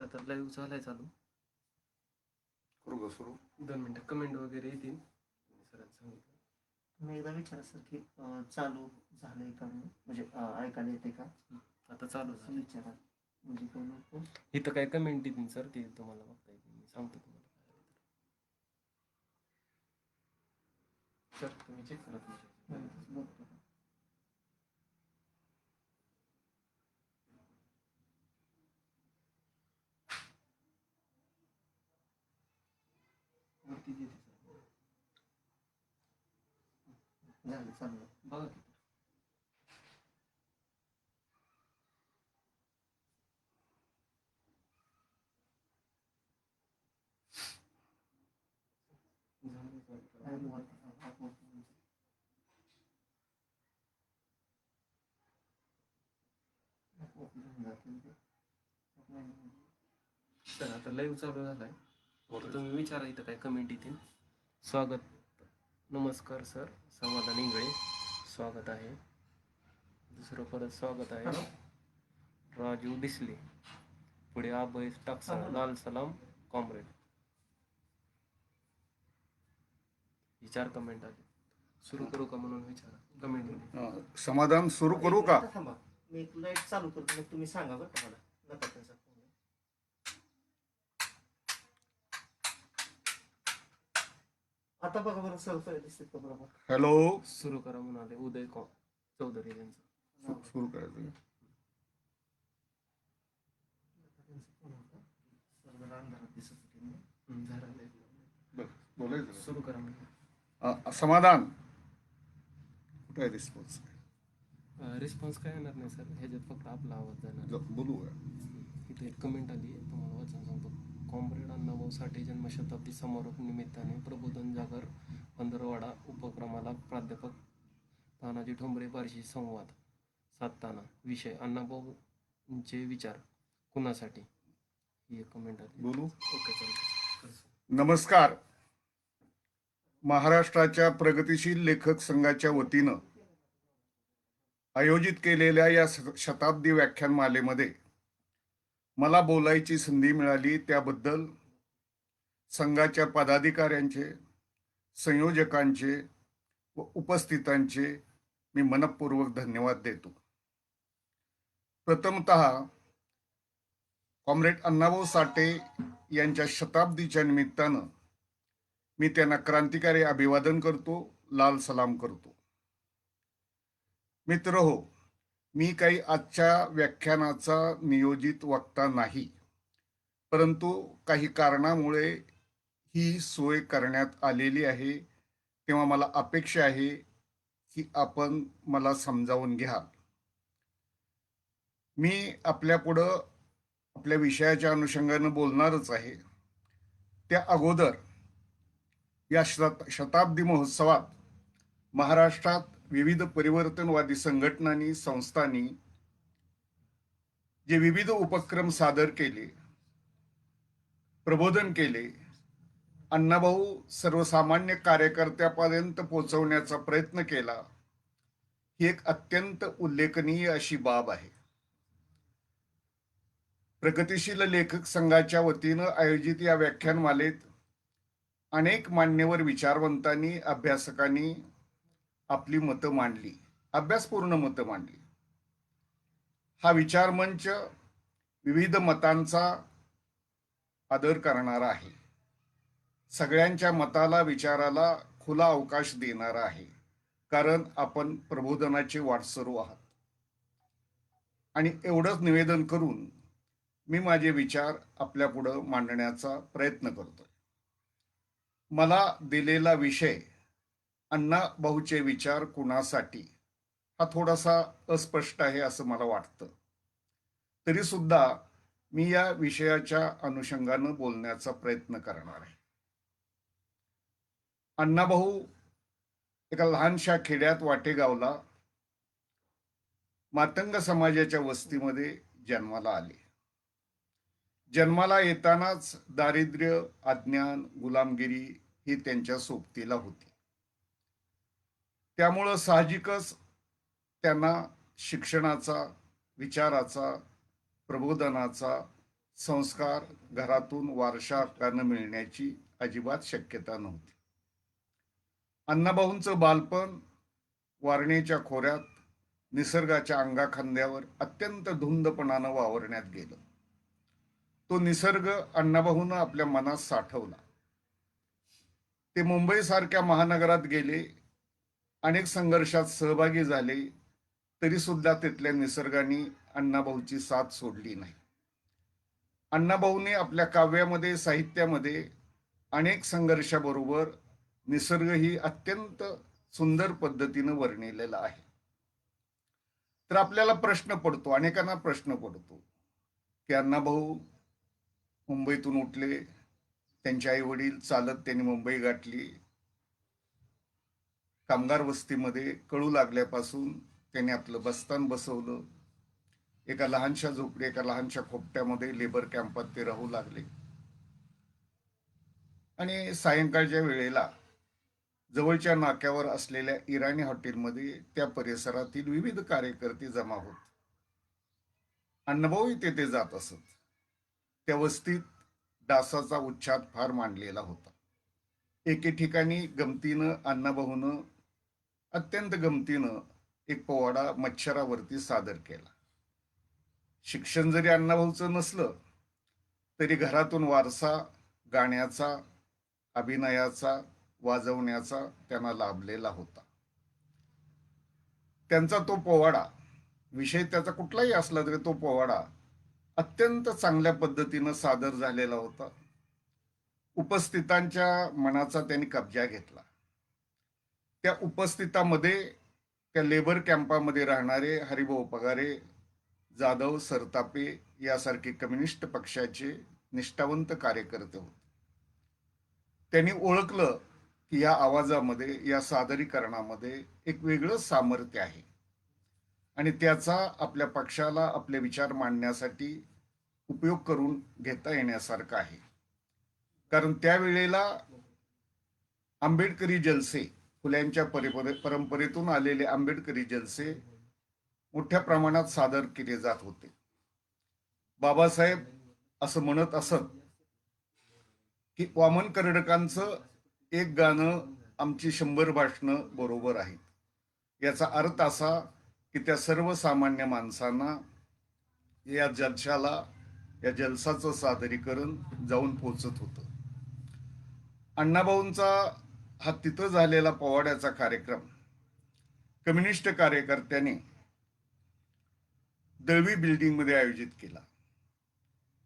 आता लाईव्ह झालाय चालू. करू का सुरू? 2 मिनिटं कमेंट वगैरे येतील. सरांनी सांगितलं. तुम्ही एकदा विचारा सर की चालू झालंय का म्हणून, म्हणजे ऐकायला येते का आता चालू असं झालं. विचारा. म्हणजे काही नको. इथं काय कमेंट येतील सर, ते तुम्हाला बघता येतील. मी सांगतो तुम्हाला काय आहे तर. सर तुम्ही चेक करा तुमच्या. बघतो. वरती येते सर. झालं चालू. बघा की. झालं चालू. सर आता लाईव्ह चालू झालाय. तर तुम्ही विचारा इथं काय कमेंट येतील. स्वागत, नमस्कार सर, समाधान इंगळे, स्वागत आहे. दुसरं परत स्वागत आहे. राजू डिसले, पुढे अभय टाकसाळ, लाल सलाम कॉम्रेड. ही 4 कमेंट आली. सुरू करू का म्हणून विचारा कमेंट. समाधान सुरू करू का? थांबा, मी एक लाईट चालू करतो, मग तुम्ही सांगा बरं का मला. नका त्यांचा फोन. आता बघा बरं सर, दिसते का बरोबर? हॅलो, सुरू करा म्हणाले उदय चौधरी यांचं. सुरू करायचं. अंधारात दिसत होते. बोलायचं सुरू करा म्हणजे. समाधान कुठे आहे? रिस्पॉन्स रिस्पॉन्स काय येणार नाही सर, ह्याच्यात फक्त आपला आवाज जाणार. बोलू. इथे एक कमेंट आली आहे, तुम्हाला वाचून सांगतो. कॉम्रेड अण्णाभाऊ साठे जन्मशताब्दी समारोप निमित्ताने प्रबोधन जागर पंधरवाडा उपक्रमाला प्राध्यापक तानाजी ठोंबरे बार्शी संवाद साधताना विषय अण्णाभाऊंचे विचार कुणासाठी, ही एक कमेंट आली. बोलू. ओके चालतं. नमस्कार. महाराष्ट्राच्या प्रगतिशील लेखक संघाच्या वतीनं आयोजित केलेल्या या शताब्दी व्याख्यानमालेमध्ये मला बोलायची संधी मिळाली, त्याबद्दल संघाच्या पदाधिकाऱ्यांचे, संयोजकांचे व उपस्थितांचे मी मनपूर्वक धन्यवाद देतो. प्रथमतः कॉम्रेड अण्णाभाऊ साठे यांच्या शताब्दीच्या निमित्तानं मी त्यांना क्रांतिकारी अभिवादन करतो, लाल सलाम करतो. मित्र हो, मी काही आजच्या व्याख्यानाचा नियोजित वक्ता नाही, परंतु काही कारणामुळे ही सोय करण्यात आलेली आहे, तेव्हा मला अपेक्षा आहे की आपण मला समजावून घ्याल. मी आपल्यापुढं आपल्या विषयाच्या अनुषंगानं बोलणारच आहे. त्या अगोदर या शताब्दी महोत्सवात महाराष्ट्रात विविध परिवर्तनवादी संघटनांनी, संस्थांनी जे विविध उपक्रम सादर केले, प्रबोधन केले, अण्णाभाऊ सर्वसामान्य कार्यकर्त्यापर्यंत पोहोचवण्याचा प्रयत्न केला, ही एक अत्यंत उल्लेखनीय अशी बाब आहे. प्रगतिशील लेखक संघाच्या वतीनं आयोजित या व्याख्यानमालेत अनेक मान्यवर विचारवंतांनी, अभ्यासकांनी आपली मतं मांडली, अभ्यासपूर्ण मतं मांडली. हा विचारमंच विविध मतांचा आदर करणारा आहे, सगळ्यांच्या मताला, विचाराला खुला अवकाश देणारा आहे, कारण आपण प्रबोधनाचे वाटसरू आहात. आणि एवढंच निवेदन करून मी माझे विचार आपल्यापुढं मांडण्याचा प्रयत्न करतोय. मला दिलेला विषय अण्णाभाऊचे विचार कुणासाठी हा थोडासा अस्पष्ट आहे असं मला वाटतं. तरी सुद्धा मी या विषयाच्या अनुषंगानं बोलण्याचा प्रयत्न करणार आहे. अण्णाभाऊ एका लहानशा खेड्यात वाटेगावला मातंग समाजाच्या वस्तीमध्ये जन्माला आले. जन्माला येतानाच दारिद्र्य, अज्ञान, गुलामगिरी ही त्यांच्या सोबतीला होती. त्यामुळं साहजिकच त्यांना शिक्षणाचा, विचाराचा, प्रबोधनाचा, संस्कार घरातून वारशा हक्कानं मिळण्याची अजिबात शक्यता नव्हती. अण्णाभाऊंचं बालपण वारणेच्या खोऱ्यात निसर्गाच्या अंगाखांद्यावर अत्यंत धुंदपणानं वावरण्यात गेलं. तो निसर्ग अण्णाभाऊनं आपल्या मनात साठवला. ते मुंबईसारख्या महानगरात गेले, अनेक संघर्षात सहभागी झाले, तरी सुद्धा तिथल्या निसर्गाने अण्णाभाऊची साथ सोडली नाही. अण्णाभाऊने आपल्या काव्यामध्ये, साहित्यामध्ये अनेक संघर्षाबरोबर निसर्ग ही अत्यंत सुंदर पद्धतीनं वर्णिलेला आहे. तर आपल्याला प्रश्न पडतो, अनेकांना प्रश्न पडतो की अण्णाभाऊ मुंबईतून उठले, त्यांचे आई वडील चालत त्यांनी मुंबई गाठली. कामगार वस्तीमध्ये कळू लागल्यापासून त्यांनी आपलं बस्तान बसवलं. एका लहानशा झोपडी, एका लहानशा खोपट्यामध्ये लेबर कॅम्पात ते राहू लागले. आणि सायंकाळच्या वेळेला जवळच्या नाक्यावर असलेल्या इराणी हॉटेलमध्ये त्या परिसरातील विविध कार्यकर्ते जमा होत. अण्णाभाऊही तेथे जात असत. त्या वस्तीत डासाचा उच्छाद फार मांडलेला होता. एके ठिकाणी गमतीनं अण्णाभाऊनं अत्यंत गमतीनं एक पोवाडा मच्छरावरती सादर केला. शिक्षण जरी अण्णाभाऊचं नसलं तरी घरातून वारसा गाण्याचा, अभिनयाचा, वाजवण्याचा त्यांना लाभलेला होता. त्यांचा तो पोवाडा, विषय त्याचा कुठलाही असला तरी तो पोवाडा अत्यंत चांगल्या पद्धतीनं सादर झालेला होता. उपस्थितांच्या मनाचा त्यांनी कब्जा घेतला. त्या उपस्थितामध्ये त्या लेबर कॅम्पामध्ये राहणारे हरिभाऊ पगारे, जाधव सरतापे यासारखे कम्युनिस्ट पक्षाचे निष्ठावंत कार्यकर्ते होते. त्यांनी ओळखलं की या आवाजामध्ये, या सादरीकरणामध्ये एक वेगळं सामर्थ्य आहे आणि त्याचा आपल्या पक्षाला आपले विचार मांडण्यासाठी उपयोग करून घेता येण्यासारखा आहे. कारण त्यावेळेला आंबेडकरी जलसे, फुल्यांच्या परंपरेतून आलेले आंबेडकरी जलसे मोठ्या प्रमाणात सादर केले जात होते. बाबासाहेब असं म्हणत असत की वामन कर्डकांचं एक गाणं आमची 100 भाषणं बरोबर आहेत. याचा अर्थ असा की त्या सर्वसामान्य माणसांना या जलशाला, या जलसाचं सादरीकरण जाऊन पोचत होतं. अण्णाभाऊंचा हा तिथं झालेला पोवाड्याचा कार्यक्रम कम्युनिस्ट कार्यकर्त्यांनी दळवी बिल्डिंगमध्ये आयोजित केला.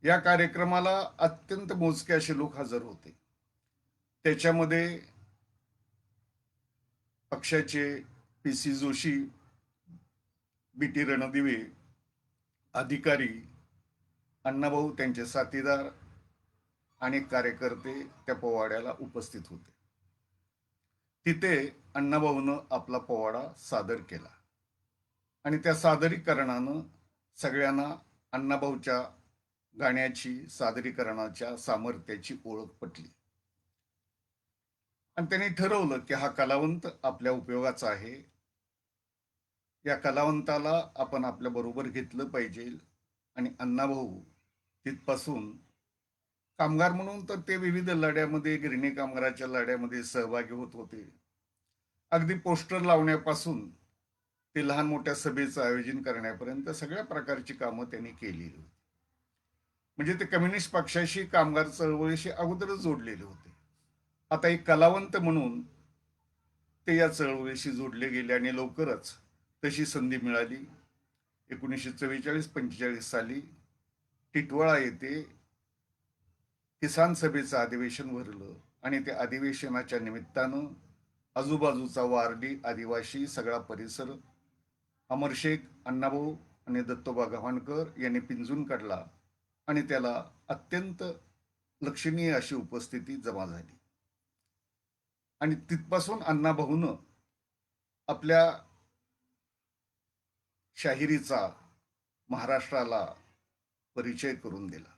या कार्यक्रमाला अत्यंत मोजके असे लोक हजर होते. त्याच्यामध्ये पक्षाचे PC जोशी, BT रणदिवे, अधिकारी, अण्णाभाऊ, त्यांचे साथीदार, अनेक कार्यकर्ते त्या पोवाड्याला उपस्थित होते. तिथे अण्णाभाऊनं आपला पोवाडा सादर केला आणि त्या सादरीकरणानं सगळ्यांना अण्णाभाऊच्या गाण्याची, सादरीकरणाच्या सामर्थ्याची ओळख पटली आणि त्यांनी ठरवलं की हा कलावंत आपल्या उपयोगाचा आहे. या कलावंताला आपण आपल्या बरोबर घेतलं पाहिजे. आणि अण्णाभाऊ तिथपासून कामगार म्हणून तर ते विविध लढ्यामध्ये, गिरणी कामगाराच्या लढ्यामध्ये सहभागी होत होते. अगदी पोस्टर लावण्यापासून ते लहान मोठ्या सभेचं आयोजन करण्यापर्यंत सगळ्या प्रकारची कामं त्यांनी केलेली होती. म्हणजे ते कम्युनिस्ट पक्षाशी, कामगार चळवळीशी अगोदरच जोडलेले होते. आता एक कलावंत म्हणून ते या चळवळीशी जोडले गेले आणि लवकरच तशी संधी मिळाली. 1944-45 साली टिटवाळा येथे किसान सभेचं अधिवेशन भरलं आणि त्या अधिवेशनाच्या निमित्तानं आजूबाजूचा वारली, आदिवासी सगळा परिसर अमरशेख, अण्णाभाऊ आणि दत्तोबा गव्हाणकर यांनी पिंजून काढला आणि त्याला अत्यंत लक्षणीय अशी उपस्थिती जमा झाली. आणि तिथपासून अण्णाभाऊनं आपल्या शाहिरीचा महाराष्ट्राला परिचय करून दिला.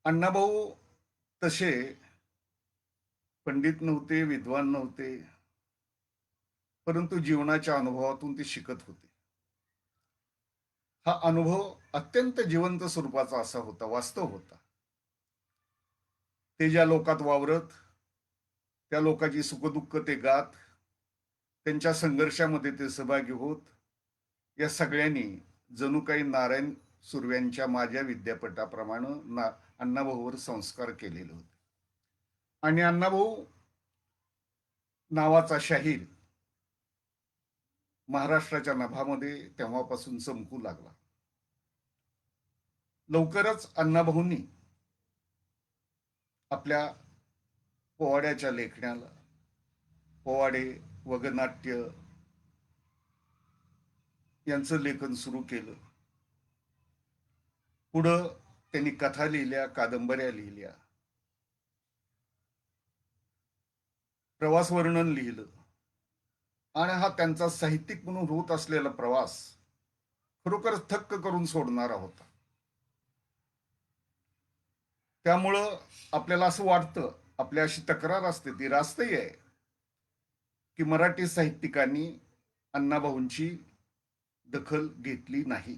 अण्णाभाऊ तसे पंडित नव्हते, विद्वान नव्हते, परंतु जीवनाच्या अनुभवातून ते शिकत होते. हा अनुभव अत्यंत जिवंत स्वरूपाचा असा होता, वास्तव होता. ते ज्या लोकात वावरत, त्या लोकांची सुखदुःख ते गात, त्यांच्या संघर्षामध्ये ते सहभागी होत, या सगळ्यांनी जणू काही नारायण सुर्व्यांच्या माझ्या विद्यापीठाप्रमाणे अण्णाभाऊवर संस्कार केलेले होते. आणि अण्णाभाऊ नावाचा शाहीर महाराष्ट्राच्या नभामध्ये तेव्हापासून चमकू लागला. लवकरच अण्णाभाऊंनी आपल्या पोवाड्याच्या लेखण्याला, पोवाडे, वगनाट्य यांचं लेखन सुरू केलं. पुढं त्यांनी कथा लिहिल्या, कादंबऱ्या लिहिल्या, प्रवास वर्णन लिहिलं. आणि हा त्यांचा साहित्यिक म्हणून होत असलेला प्रवास खरोखर थक्क करून सोडणारा होता. त्यामुळं आपल्याला असं वाटतं, आपल्या अशी तक्रार असते, ती रास्तही आहे, की मराठी साहित्यिकांनी अण्णाभाऊंची दखल घेतली नाही.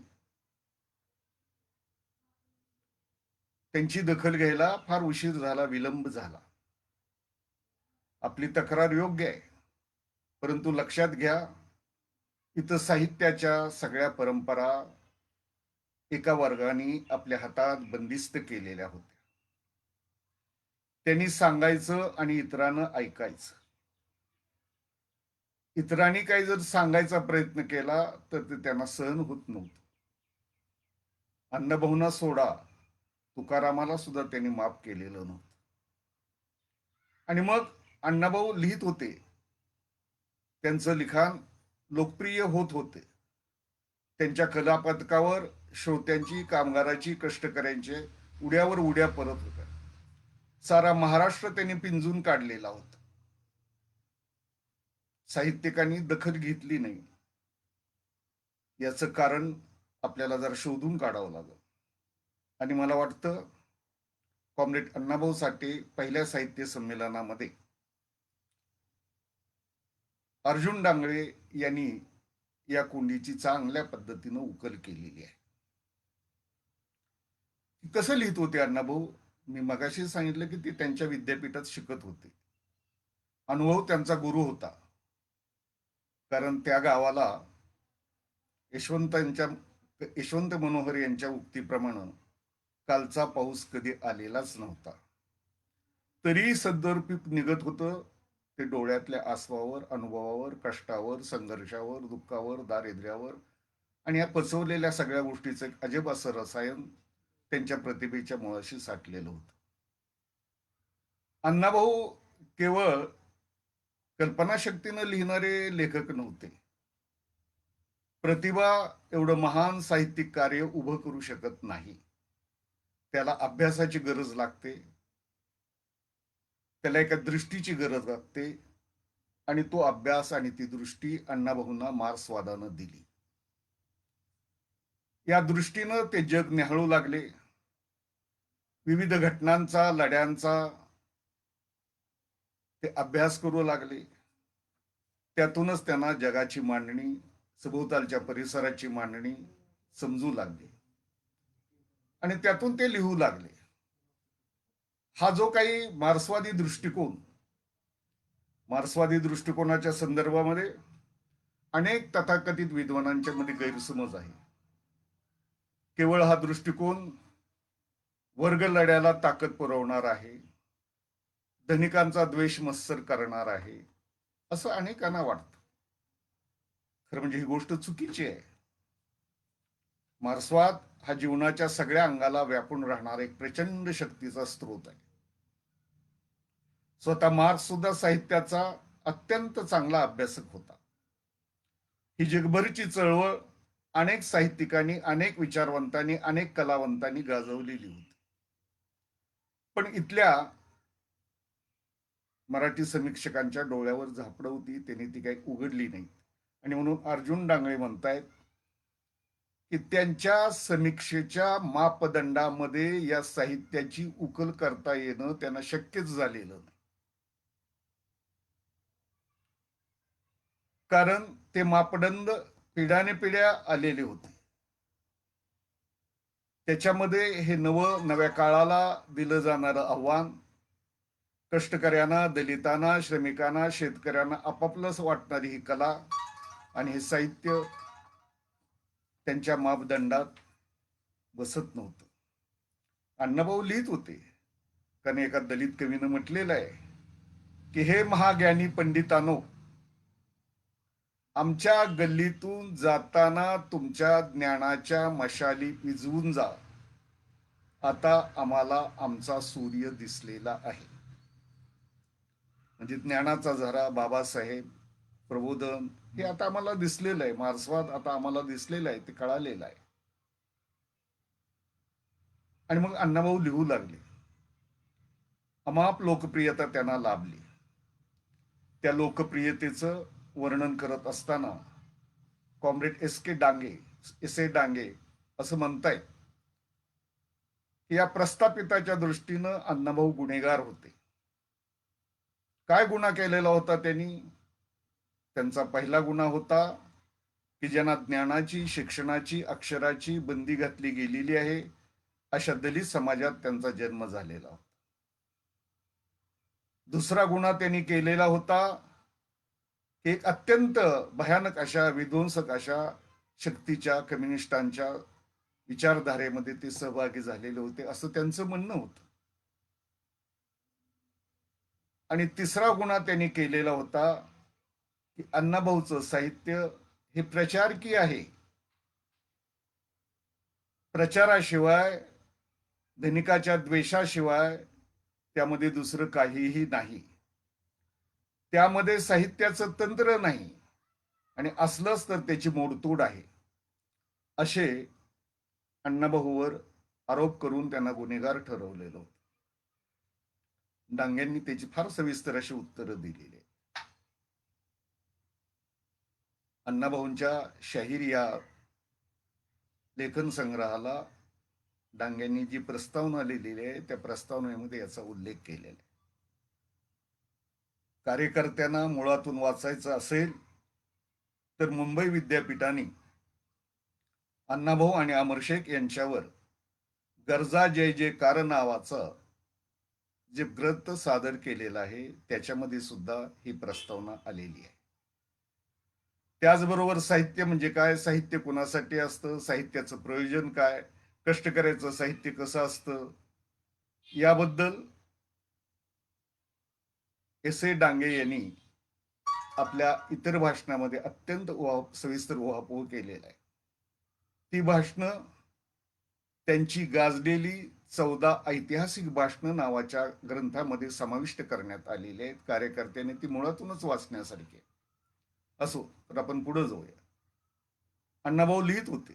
त्यांची दखल घ्यायला फार उशीर झाला, विलंब झाला. आपली तक्रार योग्य आहे, परंतु लक्षात घ्या, इथं साहित्याच्या सगळ्या परंपरा एका वर्गाने आपल्या हातात बंदिस्त केलेल्या होत्या. त्यांनी सांगायचं आणि इतरांना ऐकायचं. इतरांनी काही जर सांगायचा प्रयत्न केला तर ते त्यांना सहन होत नव्हतं. अण्णाभाऊंना सोडा, तुकारामाला सुद्धा त्यांनी माफ केलेलं नव्हतं. आणि मग अण्णाभाऊ लिहित होते, त्यांचं लिखाण लोकप्रिय होत होते. त्यांच्या कलापथकावर श्रोत्यांची, कामगाराची, कष्टकऱ्यांचे उड्यावर उड्या परत होत्या. सारा महाराष्ट्र त्यांनी पिंजून काढलेला होता. साहित्यिकांनी दखल घेतली नाही. याचं कारण आपल्याला जरा शोधून काढावं लागलं. आणि मला वाटतं कॉम्रेड अण्णाभाऊ साठे पहिल्या साहित्य संमेलनामध्ये अर्जुन डांगळे यांनी या कोंडीची चांगल्या पद्धतीनं उकल केलेली आहे. कसं लिहित होते अण्णाभाऊ? मी मगाशी सांगितलं की ते त्यांच्या विद्यापीठात शिकत होते. अनुभव त्यांचा गुरु होता, कारण त्या गावाला यशवंत मनोहर यांच्या उक्तीप्रमाणे कालचा पाऊस कधी आलेलाच नव्हता. तरी सदर पीक निघत होतं ते डोळ्यातल्या आसवावर, अनुभवावर, कष्टावर, संघर्षावर, दुःखावर, दारिद्र्यावर, आणि या पचवलेल्या सगळ्या गोष्टीचं एक अजब असं रसायन त्यांच्या प्रतिभेच्या मुळाशी साठलेलं होतं. अण्णाभाऊ केवळ कल्पनाशक्तीनं लिहिणारे लेखक नव्हते. प्रतिभा एवढं महान साहित्यिक कार्य उभं करू शकत नाही. त्याला अभ्यासाची गरज लागते, त्याला एका दृष्टीची गरज लागते, आणि तो अभ्यास आणि ती दृष्टी अण्णाभाऊंना मार्क्सवादानं दिली. या दृष्टीनं ते जग न्याहाळू लागले. विविध घटनांचा, लढ्यांचा ते अभ्यास करू लागले. त्यातूनच त्यांना जगाची मांडणी, सभोवतालच्या परिसराची मांडणी समजू लागली आणि त्यातून ते लिहू लागले. हा जो काही मार्क्सवादी दृष्टिकोनाच्या संदर्भामध्ये अनेक तथाकथित विद्वानांच्या मध्ये गैरसमज आहे. केवळ हा दृष्टिकोन वर्ग लढ्याला ताकद पुरवणार आहे, धनिकांचा द्वेष मत्सर करणार आहे, असं अनेकांना वाटतं. खरं म्हणजे ही गोष्ट चुकीची आहे. मार्क्सवाद हा जीवनाच्या सगळ्या अंगाला व्यापून राहणारा एक प्रचंड शक्तीचा स्रोत आहे. स्वतः मार्क्स सुद्धा साहित्याचा अत्यंत चांगला अभ्यासक होता. ही जगभरची चळवळ अनेक साहित्यिकांनी, अनेक विचारवंतांनी, अनेक कलावंतांनी गाजवलेली होती. पण इथल्या मराठी समीक्षकांच्या डोळ्यावर झापडं होती, त्यांनी ती काही उघडली नाही. आणि म्हणून अर्जुन डांगळे म्हणतायत की त्यांच्या समीक्षेच्या मापदंडामध्ये या साहित्याची उकल करता येणं त्यांना शक्यच झालेलं नाही. कारण ते मापदंड पिढ्याने पिढ्या आलेले होते. त्याच्यामध्ये हे नव्या काळाला दिलं जाणारं आव्हान, कष्टकऱ्यांना, दलितांना, श्रमिकांना, शेतकऱ्यांना आपापलंच वाटणारी ही कला आणि हे साहित्य त्यांच्या मापदंडात बसत नव्हतं. अण्णाभाऊ लिहित होते, कारण एका दलित कवीनं म्हटलेलं आहे की हे महाज्ञानी पंडितांनो, आमच्या गल्लीतून जाताना तुमच्या ज्ञानाच्या मशाली विझवून जा. आता आम्हाला आमचा सूर्य दिसलेला आहे. म्हणजे ज्ञानाचा झरा, बाबासाहेब, प्रबोधन हे आता आम्हाला दिसलेलं आहे. मार्क्सवाद आता आम्हाला दिसलेलं आहे, ते कळालेलं आहे. आणि मग अण्णाभाऊ लिहू लागले. अमाप लोकप्रियता त्यांना लाभली. त्या लोकप्रियतेचं वर्णन करत असताना कॉम्रेड एस ए डांगे असं म्हणतायत की या प्रस्थापिताच्या दृष्टीनं अण्णाभाऊ गुन्हेगार होते. काय गुन्हा केलेला होता त्यांनी? त्यांचा पहिला गुन्हा होता की ज्यांना ज्ञानाची, शिक्षणाची, अक्षराची बंदी घातली गेलेली आहे अशा दलित समाजात त्यांचा जन्म झालेला होता. दुसरा गुन्हा त्यांनी केलेला होता, एक अत्यंत भयानक अशा, विध्वंसक अशा शक्तीच्या, कम्युनिस्टांच्या विचारधारेमध्ये ते सहभागी झालेले होते असं त्यांचं म्हणणं होतं. आणि तिसरा गुन्हा त्यांनी केलेला होता की अण्णाभाऊचं साहित्य हे प्रचारकी आहे. प्रचाराशिवाय, धनिकाच्या द्वेषाशिवाय त्यामध्ये दुसरं काहीही नाही. त्यामध्ये साहित्याचं तंत्र नाही आणि असलंच तर त्याची मोडतोड आहे, असे अण्णाभाऊवर आरोप करून त्यांना गुन्हेगार ठरवलेलं होतं. डांगेंनी त्याची फार सविस्तर अशी उत्तरं दिलेली आहेत. अण्णाभाऊंच्या शाहीर या लेखन संग्रहाला डांग्यांनी जी प्रस्तावना लिहिलेली आहे त्या प्रस्तावनेमध्ये याचा उल्लेख केलेला आहे. कार्यकर्त्यांना मुळातून वाचायचं असेल तर मुंबई विद्यापीठाने अण्णाभाऊ आणि अमर शेख यांच्यावर गरजा जय जयकार नावाचं जे ग्रंथ सादर केलेलं आहे त्याच्यामध्ये सुद्धा ही प्रस्तावना आलेली आहे. त्याचबरोबर साहित्य म्हणजे काय, साहित्य कुणासाठी असतं, साहित्याचं प्रयोजन काय, कष्टकऱ्याचं साहित्य कसं असतं, याबद्दल एस ए डांगे यांनी आपल्या इतर भाषणामध्ये अत्यंत सविस्तर उहापोह केलेला आहे. ती भाषणं त्यांची गाजलेली 14 ऐतिहासिक भाषणं नावाच्या ग्रंथामध्ये समाविष्ट करण्यात आलेली आहेत. कार्यकर्त्यांनी ती मुळातूनच वाचण्यासारखी आहे. असो, तर आपण पुढे जाऊया. अण्णाभाऊ लिहित होते.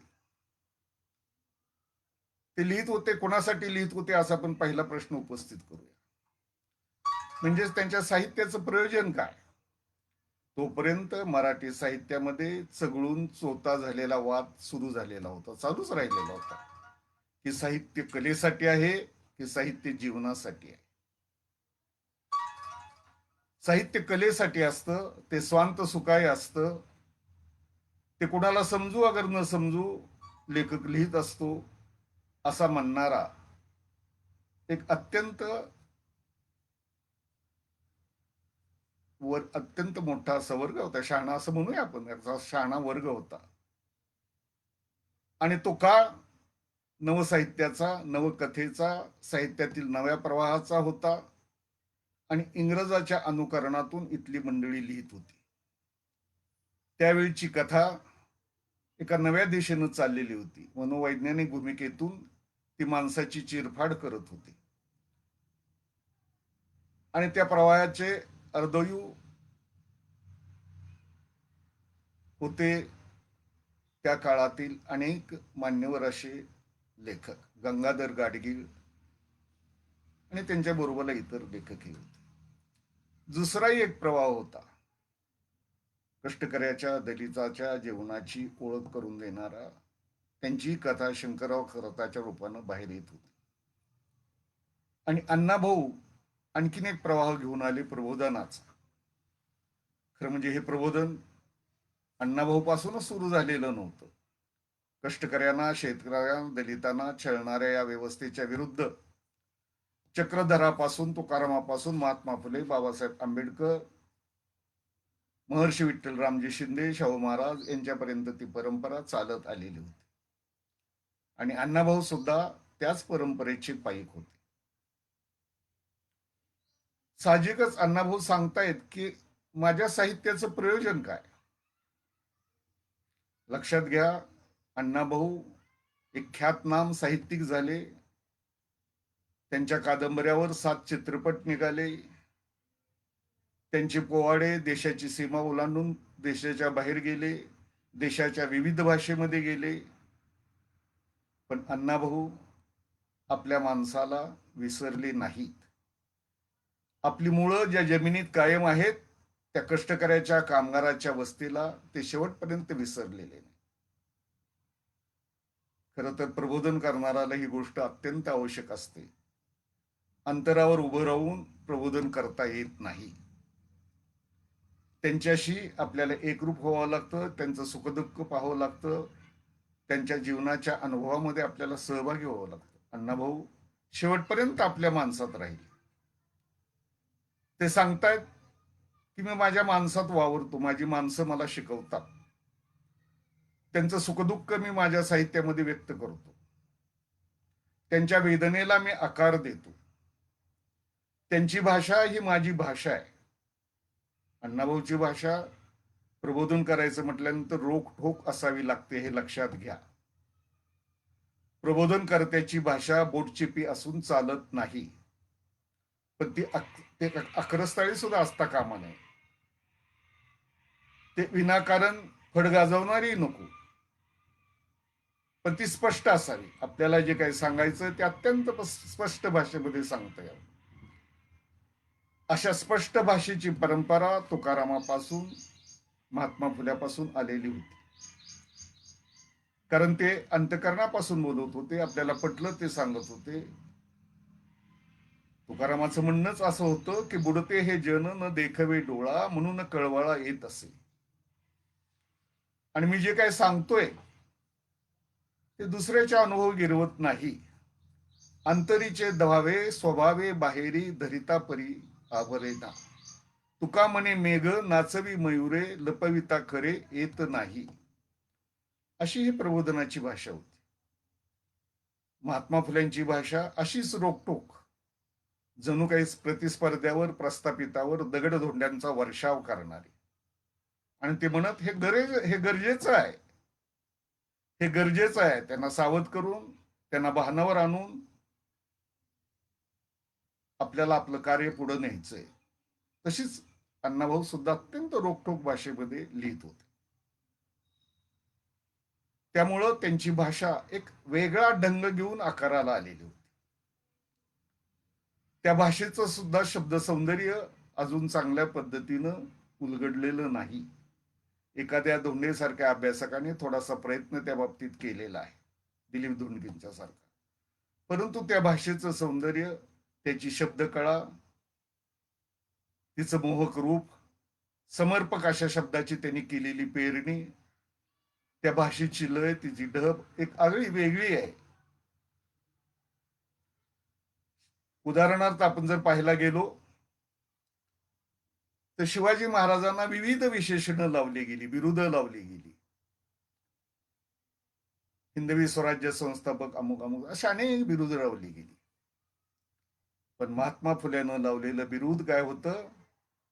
ते लिहित होते, कोणासाठी लिहित होते असा आपण पहिला प्रश्न उपस्थित करूया. म्हणजेच त्यांच्या साहित्याचं प्रयोजन काय? तोपर्यंत मराठी साहित्यामध्ये चघळून चोता झालेला वाद सुरू झालेला होता, चालूच राहिलेला होता की साहित्य कलेसाठी आहे की साहित्य जीवनासाठी आहे. साहित्य कलेसाठी असतं, ते स्वांत सुखाय असतं, ते कुणाला समजू अगर न समजू लेखक लिहित असतो असा म्हणणारा एक अत्यंत मोठा असा वर्ग होता, शहाणा असं म्हणूया आपण, याचा शहाणा वर्ग होता. आणि तो काळ नवसाहित्याचा, नवकथेचा, साहित्यातील नव्या प्रवाहाचा होता आणि इंग्रजाच्या अनुकरणातून इथली मंडळी लिहित होती. त्यावेळची कथा एका नव्या दिशेनं चाललेली होती. मनोवैज्ञानिक भूमिकेतून ती माणसाची चिरफाड करत होती आणि त्या प्रवाहाचे अर्धयू होते त्या काळातील अनेक मान्यवर असे लेखक, गंगाधर गाडगीळ आणि त्यांच्या बरोबरला इतर लेखकही होते. दुसराही एक प्रवाह होता, कष्टकऱ्याच्या, दलिताच्या जीवनाची ओळख करून देणारा. त्यांची कथा शंकरराव खराताच्या रूपानं बाहेर येत होती. आणि अण्णाभाऊ आणखीन एक प्रवाह घेऊन आले, प्रबोधनाचा. खरं म्हणजे हे प्रबोधन अण्णाभाऊ पासूनच सुरू झालेलं नव्हतं. कष्टकऱ्यांना, शेतकऱ्यांना, दलितांना छळणाऱ्या या व्यवस्थेच्या विरुद्ध चक्रधरापासून, तुकारामापासून महात्मा फुले, बाबासाहेब आंबेडकर, महर्षी विठ्ठलरामजी शिंदे, शाहू महाराज यांच्यापर्यंत ती परंपरा चालत आलेली होती. आणि अण्णाभाऊ सुद्धा त्याच परंपरेचे पाईक होते. साहजिकच अण्णाभाऊ सांगतायत की माझ्या साहित्याचं प्रयोजन काय. लक्षात घ्या, अण्णाभाऊ एक ख्यातनाम साहित्यिक झाले. त्यांच्या कादंबऱ्यावर 7 चित्रपट निघाले. त्यांचे पोवाडे देशाची सीमा ओलांडून देशाच्या बाहेर गेले, देशाच्या विविध भाषेमध्ये गेले. पण अण्णाभाऊ आपल्या माणसाला विसरले नाहीत. आपली मुळं ज्या जमिनीत कायम आहेत त्या कष्टकऱ्याच्या, कामगाराच्या वस्तीला ते शेवटपर्यंत विसरलेले नाही. खरं तर प्रबोधन करणाऱ्याला ही गोष्ट अत्यंत आवश्यक असते. अंतरावर उभं राहून प्रबोधन करता येत नाही. त्यांच्याशी आपल्याला एकरूप व्हावं लागतं, त्यांचं सुखदुःख पाहावं लागतं, त्यांच्या जीवनाच्या अनुभवामध्ये आपल्याला सहभागी व्हावं लागतं. अण्णाभाऊ शेवटपर्यंत आपल्या माणसात राहील. ते सांगतायत की मी माझ्या माणसात वावरतो, माझी माणसं मला शिकवतात, त्यांचं सुखदुःख मी माझ्या साहित्यामध्ये व्यक्त करतो, त्यांच्या वेदनेला मी आकार देतो. त्यांची भाषा ही माझी भाषा आहे. अण्णाभाऊची भाषा प्रबोधन करायचं म्हटल्यानंतर रोखठोक असावी लागते, हे लक्षात घ्या. प्रबोधनकर्त्याची भाषा बोटचिपी असून चालत नाही, पण ती अक्रस्ताळी सुद्धा असता कामा नये. ते विनाकारण फड गाजवणारी नको, पण ती स्पष्ट असावी. आपल्याला जे काही सांगायचं ते अत्यंत स्पष्ट भाषेमध्ये सांगता यावं. अशा स्पष्ट भाषेची परंपरा तुकारामापासून, महात्मा फुल्यापासून आलेली होती. कारण ते अंतकरणापासून बोलत होते, आपल्याला पटलं ते सांगत होते. तुकारामाचं म्हणणंच असं होतं की बुडते हे जन न देखवे डोळा, म्हणून कळवळा येत असे. आणि मी जे काय सांगतोय ते दुसऱ्याचा अनुभव गिरवत नाही. अंतरीचे दवावे स्वभावे बाहेरी धरिता परी आवरेना. तुका म्हणे मेघ नाचवी मयुरे, लपविता खरे येत नाही. अशी ही प्रबोधनाची भाषा होती. महात्मा फुल्यांची भाषा अशीच रोकटोक, जणू काही प्रतिस्पर्ध्यावर, प्रस्थापितावर दगडधोंड्यांचा वर्षाव करणारी. आणि ते म्हणत हे गरजेचं आहे, हे गरजेचं आहे. त्यांना सावध करून, त्यांना भानावर आणून आपल्याला आपलं कार्य पुढे न्यायचंय. तशीच अण्णाभाऊ सुद्धा अत्यंत रोखठोक भाषेमध्ये लिहित होते. त्यामुळं त्यांची भाषा एक वेगळा ढंग घेऊन आकाराला आलेली होती. त्या भाषेचं सुद्धा शब्द सौंदर्य अजून चांगल्या पद्धतीनं उलगडलेलं नाही. एखाद्या धोंडेसारख्या अभ्यासकाने थोडासा प्रयत्न त्या बाबतीत केलेला आहे, दिलीप धोंडगेंच्या सारखा. परंतु त्या भाषेचं सौंदर्य, त्याची शब्दकळा, तिचं मोहक रूप, समर्पक अशा शब्दाची त्यांनी केलेली पेरणी, त्या भाषेची लय, तिची ढब एक आगळी वेगळी आहे. उदाहरणार्थ आपण जर पाहायला गेलो तर शिवाजी महाराजांना विविध विशेषणं लावली गेली, बिरुदं लावली गेली. हिंदवी स्वराज्य संस्थापक, अमुक अमुक अशा अनेक बिरुदं लावली गेली. पण महात्मा फुल्यानं लावलेलं बिरुद काय होतं?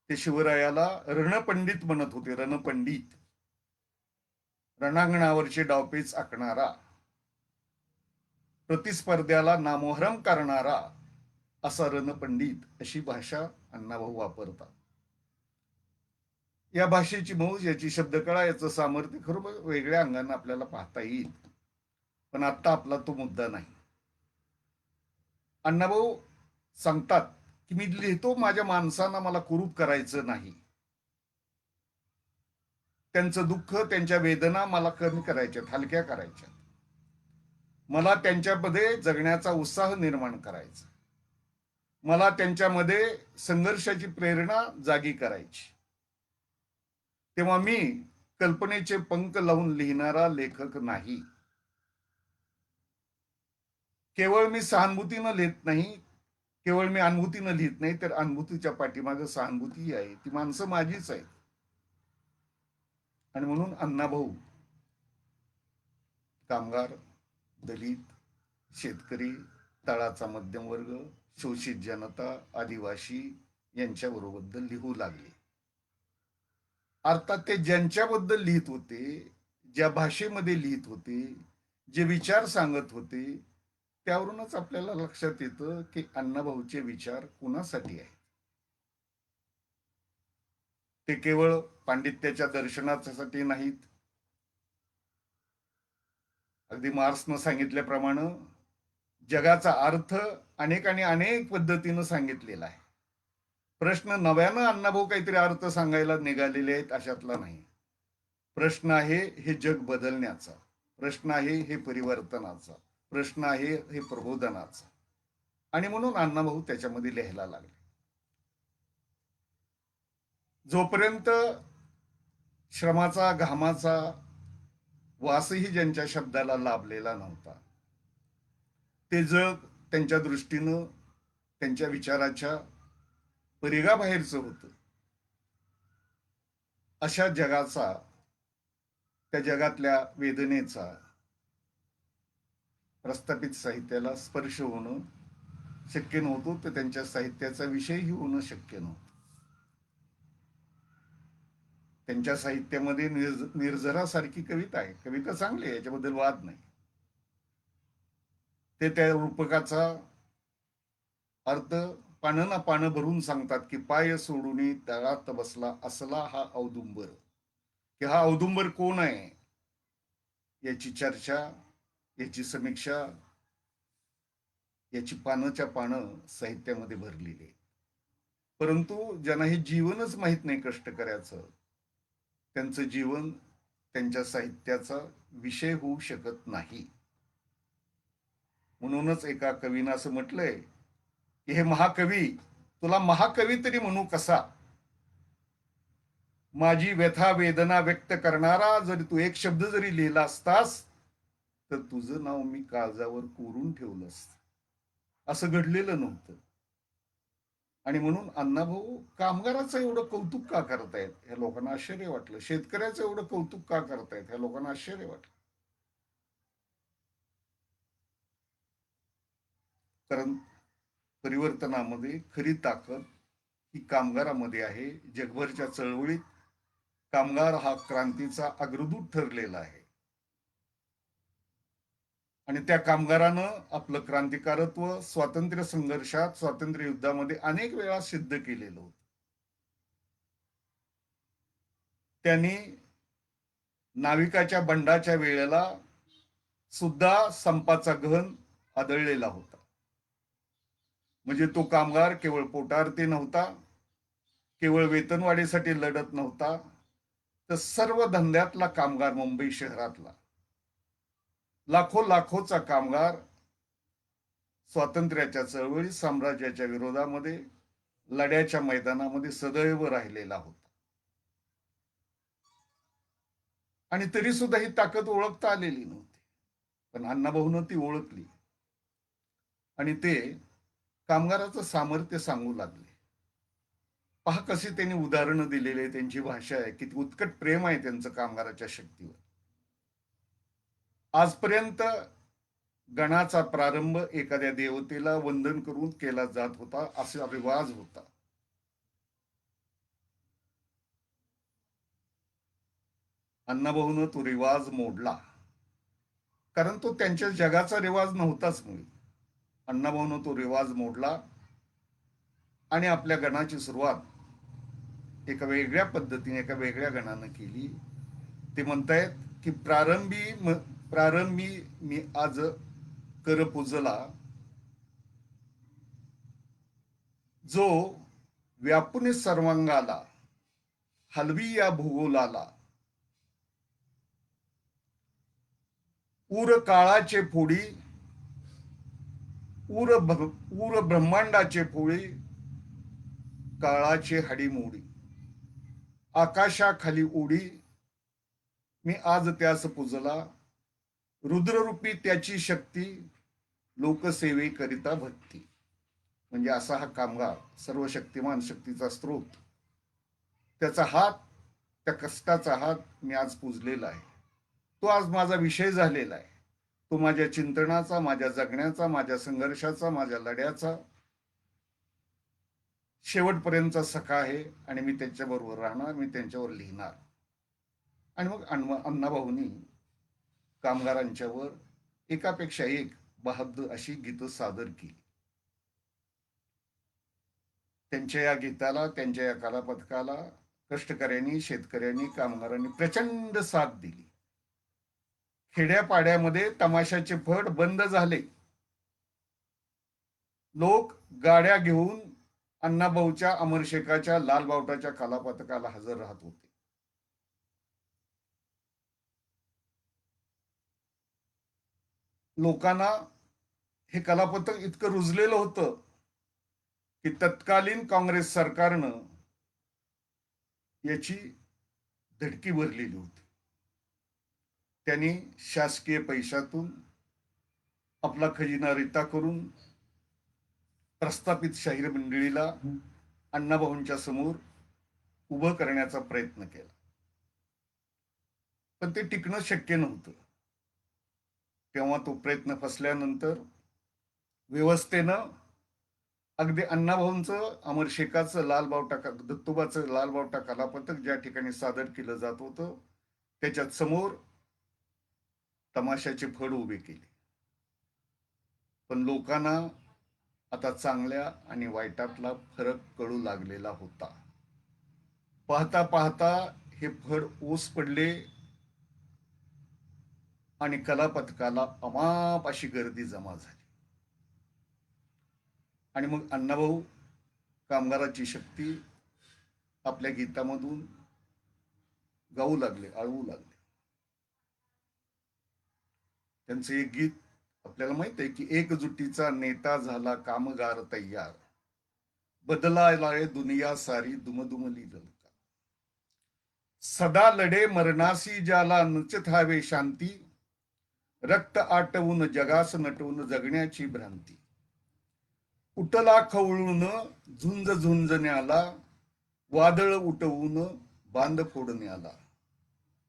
ते शिवरायाला रणपंडित म्हणत होते. रणपंडित, रणांगणावरचे डावपेच आखणारा, प्रतिस्पर्ध्याला नामोहरम करणारा असा रणपंडित, अशी भाषा अण्णाभाऊ वापरतात. या भाषेची मौज, याची शब्दकळा, याचं सामर्थ्य खरोखर वेगळ्या अंगाने आपल्याला पाहता येईल. पण आता आपला तो मुद्दा नाही. अण्णाभाऊ सांगतात की मी लिहितो माझ्या माणसांना मला कुरूप करायचं नाही. त्यांचं दुःख, त्यांच्या वेदना मला कमी करायच्यात, हलक्या करायच्यात. मला त्यांच्यामध्ये जगण्याचा उत्साह निर्माण करायचा. मला त्यांच्यामध्ये संघर्षाची प्रेरणा जागी करायची. तेव्हा मी कल्पनेचे पंख लावून लिहिणारा लेखक नाही. केवळ मी सहानुभूतीनं लिहित नाही, केवळ मी अनुभूतीनं लिहित नाही, तर अनुभूतीच्या पाठीमागं सहानुभूती आहे. ती माणसं माझीच आहेत. आणि म्हणून अण्णाभाऊ कामगार, दलित, शेतकरी, तळाचा मध्यमवर्ग, शोषित जनता, आदिवासी यांच्याबरोबर लिहू लागले. अर्थात ते ज्यांच्याबद्दल लिहित होते, ज्या भाषेमध्ये लिहित होते, जे विचार सांगत होते, त्यावरूनच आपल्याला लक्षात येतं की अण्णाभाऊचे विचार कुणासाठी आहेत. ते केवळ पांडित्याच्या दर्शनासाठी नाहीत. अगदी मार्क्सनं सांगितल्याप्रमाणे जगाचा अर्थ अनेकांनी अनेक पद्धतीनं सांगितलेला आहे. प्रश्न नव्यानं अण्णाभाऊ काहीतरी अर्थ सांगायला निघालेले आहेत अशातला नाही. प्रश्न आहे हे जग बदलण्याचा, प्रश्न आहे हे परिवर्तनाचा, प्रश्न आहे हे प्रबोधनाचा. आणि म्हणून अण्णाभाऊ त्याच्यामध्ये लिहायला लागले. जोपर्यंत श्रमाचा घामाचा वासही ज्यांच्या शब्दाला लाभलेला नव्हता, ते जग त्यांच्या दृष्टीनं त्यांच्या विचाराच्या परिघाबाहेरचं होतं. अशा जगाचा, त्या जगातल्या वेदनेचा प्रस्थापित साहित्याला स्पर्श होणं शक्य नव्हतं, तर त्यांच्या साहित्याचा विषयही होणं शक्य नव्हतं. त्यांच्या साहित्यामध्ये निर्झरासारखी कविता आहे. कविता चांगली आहे, याच्याबद्दल वाद नाही. ते त्या रूपकाचा अर्थ पानं ना पानं भरून सांगतात की पाय सोडून तळात बसला असला हा औदुंबर. की हा औदुंबर कोण आहे याची चर्चा, याची समीक्षा, याची पानाच्या पानं साहित्यामध्ये भरलेली आहे. परंतु ज्यांना हे जीवनच माहीत नाही कष्ट करायचं, त्यांचं जीवन त्यांच्या साहित्याचा विषय होऊ शकत नाही. म्हणूनच एका कवीनं असं म्हटलंय की हे महाकवी, तुला महाकवी तरी म्हणू कसा, माझी व्यथा वेदना व्यक्त करणारा जरी तू एक शब्द जरी लिहिला असतास तर तुझं नाव मी काळजावर कोरून ठेवलं असतं. असं घडलेलं नव्हतं. आणि म्हणून अण्णाभाऊ कामगाराचं एवढं कौतुक का करतायत ह्या लोकांना आश्चर्य वाटलं. शेतकऱ्याचं एवढं कौतुक का करतायत ह्या लोकांना आश्चर्य वाटलं. कारण परिवर्तनामध्ये खरी ताकद ही कामगारामध्ये आहे. जगभरच्या चळवळीत कामगार हा क्रांतीचा अग्रदूत ठरलेला आहे. आणि त्या कामगारानं आपलं क्रांतिकारत्व स्वातंत्र्य संघर्षात, स्वातंत्र्य युद्धामध्ये अनेक वेळा सिद्ध केलेलं होतं. त्यांनी नाविकाच्या बंडाच्या वेळेला सुद्धा संपाचा गहन आदळलेला होता. म्हणजे तो कामगार केवळ पोटार्थी नव्हता, केवळ वेतनवाढीसाठी लढत नव्हता, तर सर्व धंद्यातला कामगार, मुंबई शहरातला लाखोचा कामगार स्वातंत्र्याच्या चळवळी, साम्राज्याच्या विरोधामध्ये लढ्याच्या मैदानामध्ये सदैव राहिलेला होता. आणि तरी सुद्धा ही ताकद ओळखता आलेली नव्हती. पण अण्णाभाऊनं ती ओळखली आणि ते कामगाराचं सामर्थ्य सांगू लागले. पहा कशी त्यांनी उदाहरणं दिलेली, त्यांची भाषा आहे, किती उत्कट प्रेम आहे त्यांचं कामगाराच्या शक्तीवर. आजपर्यंत गणाचा प्रारंभ एखाद्या देवतेला वंदन करून केला जात होता, असा रिवाज होता. अण्णाभाऊनं तो रिवाज मोडला, कारण तो त्यांच्या जगाचा रिवाज नव्हताच मुळी. अण्णाभाऊनं तो रिवाज मोडला आणि आपल्या गणाची सुरुवात एका वेगळ्या पद्धतीने, एका वेगळ्या गणानं केली. ते म्हणतायत की प्रारंभी मी आज कर पूजला, जो व्यापून सर्वांगाला हलवी या भूगोलाला, ऊर काळाचे फोडी, ऊर ब्रह्मांडाचे फोळी, काळाचे हाडीमोडी, आकाशाखाली उडी, मी आज त्यास पूजला. रुद्ररूपी त्याची शक्ती, लोकसेवेकरिता भक्ती. म्हणजे असा हा कामगार, सर्वशक्तिमान शक्तीचा स्रोत, त्याचा हात, त्या कष्टाचा हात मी आज पुजलेला आहे. तो आज माझा विषय झालेला आहे. तो माझ्या चिंतनाचा, माझ्या जगण्याचा, माझ्या संघर्षाचा, माझ्या लढ्याचा शेवटपर्यंतचा सखा आहे. आणि मी त्यांच्याबरोबर राहणार, मी त्यांच्यावर लिहिणार. आणि मग अण्णाभाऊंनी कामगारांच्यावर एकापेक्षा एक बहादूर अशी गीतं सादर केली. त्यांच्या या गीताला, त्यांच्या या कलापथकाला कष्टकऱ्यांनी, शेतकऱ्यांनी, कामगारांनी प्रचंड साथ दिली. खेड्यापाड्यामध्ये तमाशाचे फड बंद झाले. लोक गाड्या घेऊन अण्णाभाऊच्या, अमरशेखाच्या, लालबावटाच्या कलापथकाला हजर राहत होते. लोकांना हे कलापथक इतकं रुजलेलं होतं की तत्कालीन काँग्रेस सरकारनं याची धडकी भरलेली होती. त्यांनी शासकीय पैशातून आपला खजिना रिता करून प्रस्थापित शाहीर मंडळीला अण्णाभाऊंच्या समोर उभं करण्याचा प्रयत्न केला. पण ते टिकणं शक्य नव्हतं. तेव्हा तो प्रयत्न फसल्यानंतर व्यवस्थेनं अगदी अण्णाभाऊंचं, अमरशेखाचं, लालबावटा, दत्तोबाचं लालबावटा कलापथक ज्या ठिकाणी सादर केलं जात होतं त्याच्यात समोर तमाशाचे फड उभे केले. पण लोकांना आता चांगल्या आणि वाईटातला फरक कळू लागलेला होता. पाहता पाहता हे फड ओस पडले आणि कलापथकाला अमाप अशी गर्दी जमा झाली. आणि मग अण्णाभाऊ कामगाराची शक्ती आपल्या गीतामधून गाऊ लागले, आळवू लागले. त्यांचं एक गीत आपल्याला माहित आहे की एकजुटीचा नेता झाला कामगार तयार, बदलायला दुनिया सारी दुमदुमली ललकार. सदा लढे मरणासी ज्याला नुचित हवे शांती, रक्त आटवून जगास नटवून जगण्याची भ्रांती. उठला खवळून झुंज झुंजण्याला, वादळ उठवून बांध फोडण्याला.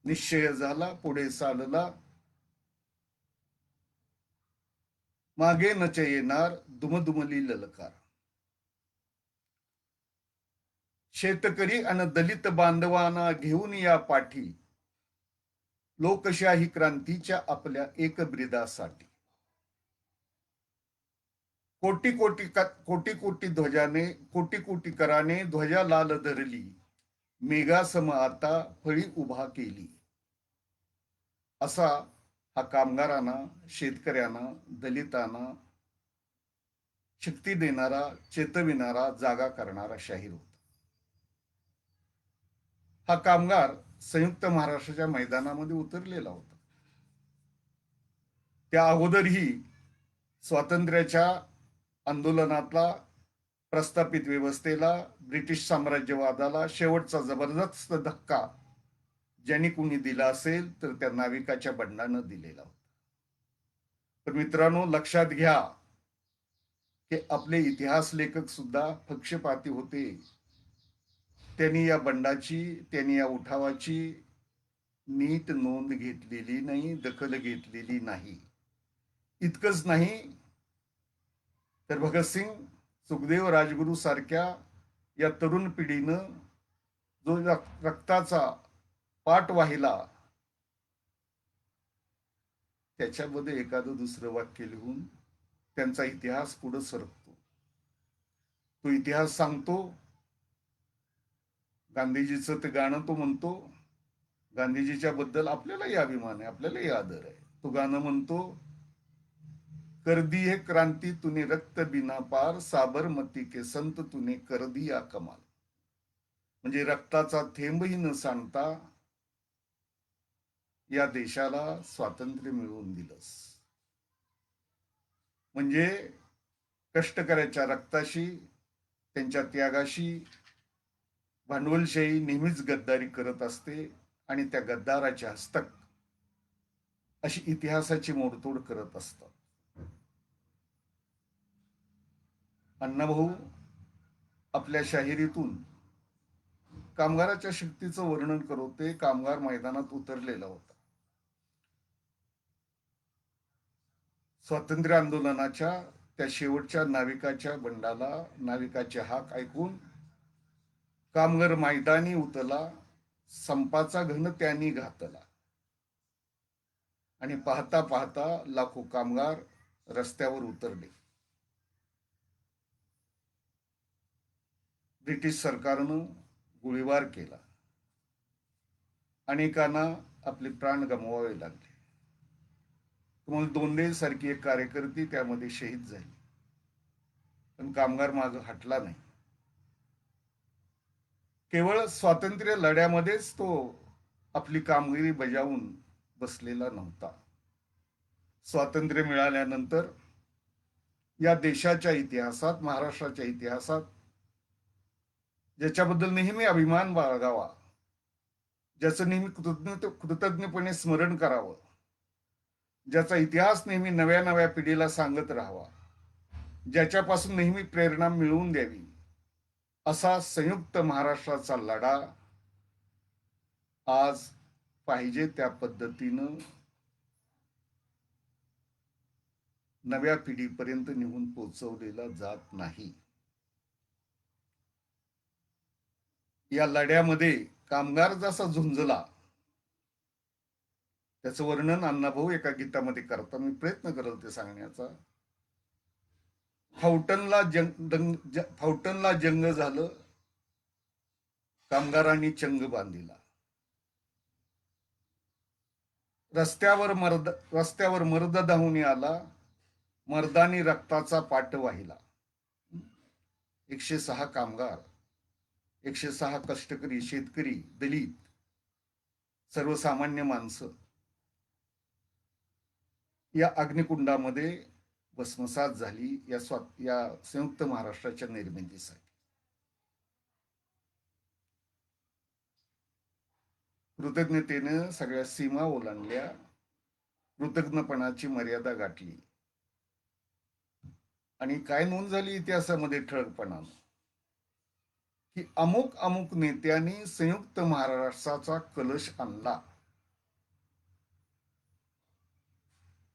निश्चय झाला पुढे चालला, मागे नच येणार दुमदुमली ललकार. शेतकरी आणि दलित बांधवांना घेऊन या पाठी, लोकशाही क्रांतीच्या आपल्या एक ब्रिदासाठी. कोटी कोटी कोटी कोटी ध्वजाने, कोटी कोटी कराने ध्वजा लाल धरली, मेघासम आता फळी उभा केली. असा हा कामगारांना, शेतकऱ्यांना, दलितांना शक्ती देणारा, चेतविणारा, जागा करणारा शाहीर होता. हा कामगार संयुक्त महाराष्ट्राच्या मैदानामध्ये उतरलेला होता. त्या अगोदरही स्वातंत्र्याच्या आंदोलनातला, प्रस्थापित व्यवस्थेला, ब्रिटिश साम्राज्यवादाला शेवटचा जबरदस्त धक्का ज्यांनी कुणी दिला असेल तर त्या नाविकाच्या बंडानं दिलेला होता. तर मित्रांनो, लक्षात घ्या की आपले इतिहास लेखक सुद्धा पक्षपाती होते. त्यांनी या बंडाची, त्यांनी या उठावाची नीट नोंद घेतलेली नाही, दखल घेतलेली नाही. इतकंच नाही तर भगतसिंग, सुखदेव, राजगुरू सारख्या या तरुण पिढीनं जो रक्ताचा पाठ वाहिला त्याच्यामध्ये एखादं दुसरं वाक्य लिहून त्यांचा इतिहास पुढे सरकतो. तो इतिहास सांगतो. गांधीजीचं ते गाणं तो म्हणतो. गांधीजीच्या बद्दल आपल्यालाही अभिमान आहे, आपल्यालाही आदर आहे. तो गाणं म्हणतो, कर दी है क्रांती तूने रक्त बिना पार, साबरमती के संत तूने कर दिया कमाल. म्हणजे रक्ताचा थेंबही न सांडता या देशाला स्वातंत्र्य मिळवून दिलंस. म्हणजे कष्टकऱ्याच्या रक्ताशी, त्यांच्या त्यागाशी भांडवलशाही नेहमीच गद्दारी करत असते आणि त्या गद्दाराचे हस्तक अशी इतिहासाची मोडतोड करत असतात. अण्णाभाऊ आपल्या शाहिरीतून कामगाराच्या शक्तीचं वर्णन करत होते. कामगार मैदानात उतरलेला होता. स्वातंत्र्य आंदोलनाच्या त्या शेवटच्या नाविकाच्या बंडाला नाविकाची हाक ऐकून कामगार मैदानी उतरला. संपाचा घन त्यांनी घातला आणि पाहता पाहता लाखो कामगार रस्त्यावर उतरले. ब्रिटिश सरकारनं गोळीबार केला. अनेकांना आपले प्राण गमवावे लागले. तुम्हाला दोंदे सारखी एक कार्यकर्ती त्यामध्ये शहीद झाली. पण कामगार माग हटला नाही. केवळ स्वातंत्र्य लढ्यामध्येच तो आपली कामगिरी बजावून बसलेला नव्हता. स्वातंत्र्य मिळाल्यानंतर या देशाच्या इतिहासात, महाराष्ट्राच्या इतिहासात ज्याच्याबद्दल नेहमी अभिमान बाळगावा, ज्याचं नेहमी कृतज्ञपणे स्मरण करावं, ज्याचा इतिहास नेहमी नव्या नव्या पिढीला सांगत राहावा, ज्याच्यापासून नेहमी प्रेरणा मिळवून द्यावी, असा संयुक्त महाराष्ट्राचा लढा आज पाहिजे त्या पद्धतीनं नव्या पिढीपर्यंत निघून पोहोचवलेला जात नाही. या लढ्यामध्ये कामगार जसा झुंजला त्याचं वर्णन अण्णाभाऊ एका गीतामध्ये करतात. मी प्रयत्न करत होते सांगण्याचा. फावटनला जंग झालं, कामगारांनी चंग बांधिला. रस्त्यावर मर्द धावून आला, मर्दानी रक्ताचा पाट वाहिला. 106 कामगार, 106 कष्टकरी, शेतकरी, दलित, सर्वसामान्य माणसं या अग्निकुंडामध्ये भस्मसात झाली या संयुक्त महाराष्ट्राच्या निर्मितीसाठी. कृतज्ञतेनं सगळ्या सीमा ओलांडल्या, कृतज्ञपणाची मर्यादा गाठली आणि काय नोंद झाली इतिहासामध्ये ठळकपणानं की अमुक अमुक नेत्यांनी संयुक्त महाराष्ट्राचा कलश आणला.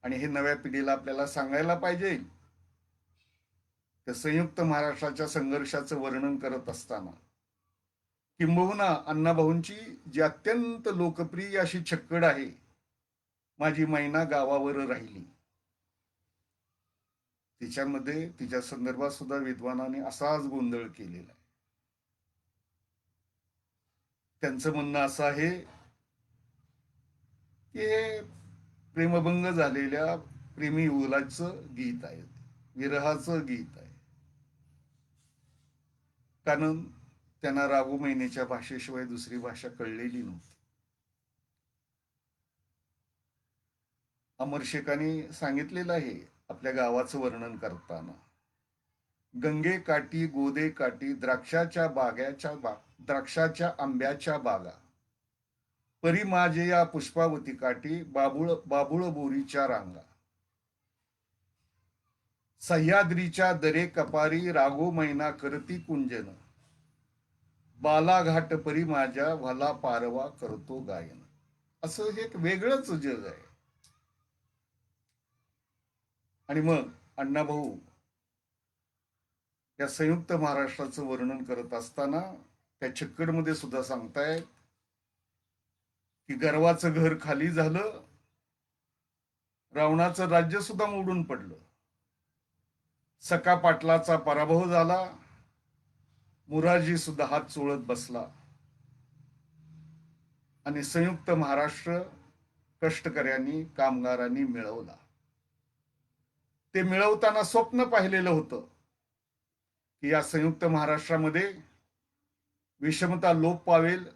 आणि हे नव्या पिढीला आपल्याला सांगायला पाहिजे. त्या संयुक्त महाराष्ट्राच्या संघर्षाचं वर्णन करत असताना किंबहुना अण्णाभाऊंची जी अत्यंत लोकप्रिय अशी छक्कड आहे, माझी मैना गावावर राहिली, तिच्यामध्ये तिच्या संदर्भात सुद्धा विद्वानाने असाच गोंधळ केलेला आहे. त्यांचं म्हणणं असं आहे की हे प्रेमभंग झालेल्या प्रेमी युगलाचं गीत आहे, विरहाचं गीत आहे. कारण त्यांना रागू महिन्याच्या भाषेशिवाय दुसरी भाषा कळलेली नव्हती. अमर शेखांनी सांगितलेलं आहे आपल्या गावाचं वर्णन करताना, गंगे काठी गोदे काठी द्राक्षाच्या आंब्याच्या बागा, परी माझे या पुष्पावती काठी बाबुळ बोरीच्या रांगा, सह्याद्रीच्या दरे कपारी रागो मैना करती कुंजन, बालाघाट परी माझ्या भला पारवा करतो गायन. असं हे एक वेगळंच जग आहे. आणि मग अण्णाभाऊ या संयुक्त महाराष्ट्राचं वर्णन करत असताना त्या छक्कडमध्ये सुद्धा सांगतायत की गर्वाचं घर खाली झालं, रावणाचं राज्य सुद्धा मोडून पडलं, सखा पाटलाचा पराभव झाला, मुरारजी सुद्धा हात चोळत बसला आणि संयुक्त महाराष्ट्र कष्टकऱ्यांनी, कामगारांनी मिळवला. ते मिळवताना स्वप्न पाहिलेलं होतं की या संयुक्त महाराष्ट्रामध्ये विषमता लोप पावेल,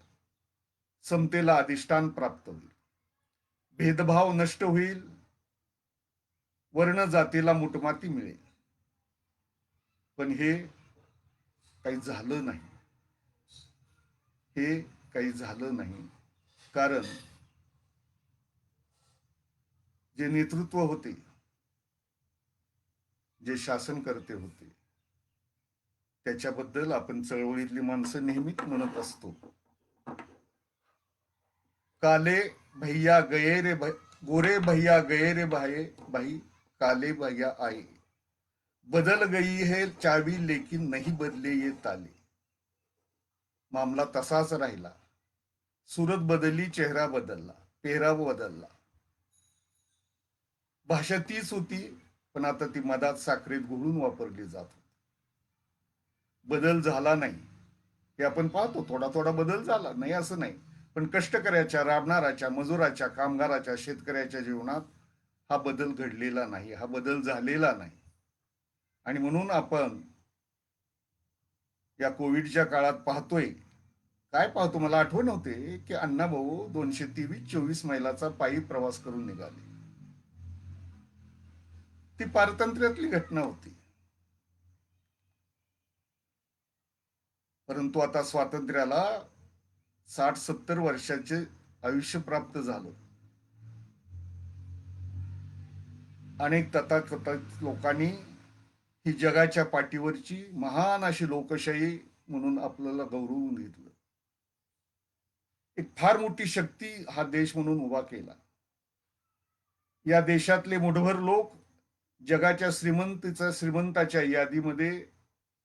समतेला अधिष्ठान प्राप्त होईल, भेदभाव नष्ट होईल, वर्ण जातीला मुठमाती मिळेल. पण हे काही झालं नाही. हे काही झालं नाही. कारण जे नेतृत्व होते, जे शासनकर्ते होते, त्याच्याबद्दल आपण चळवळीतली माणसं नेहमीच म्हणत असतो. काले भैया गये रे गोरे भैया गये रे भाई काले भैया आए. बदल गई है चावी लेकिन नहीं बदले ये ताले. मामला तसाच राहिला. सूरत बदलली, चेहरा बदलला, पेहराव बदलला, भाषा तीच होती, पण आता ती मधात साखरेत घोळून वापरली जात होती. बदल झाला नाही हे आपण पाहतो. थोडा थोडा बदल झाला, नाही असं नाही, पण कष्टकऱ्याच्या, राबणाऱ्याच्या, मजुराच्या, कामगाराच्या, शेतकऱ्याच्या जीवनात हा बदल घडलेला नाही, हा बदल झालेला नाही. आणि म्हणून आपण या कोविडच्या काळात पाहतोय, काय पाहतो, मला आठवण होते की अण्णाभाऊ 223-24 मैलाचा पायी प्रवास करून निघाले. ती पारतंत्र्यातली घटना होती. परंतु आता स्वातंत्र्याला 60-70 वर्षाचे आयुष्य प्राप्त झालं. अनेक तथाकथित लोकांनी ही जगाच्या पाठीवरची महान अशी लोकशाही म्हणून आपल्याला गौरवून घेतलं. एक फार मोठी शक्ती हा देश म्हणून उभा केला. या देशातले मुठभर लोक जगाच्या श्रीमंताच्या यादीमध्ये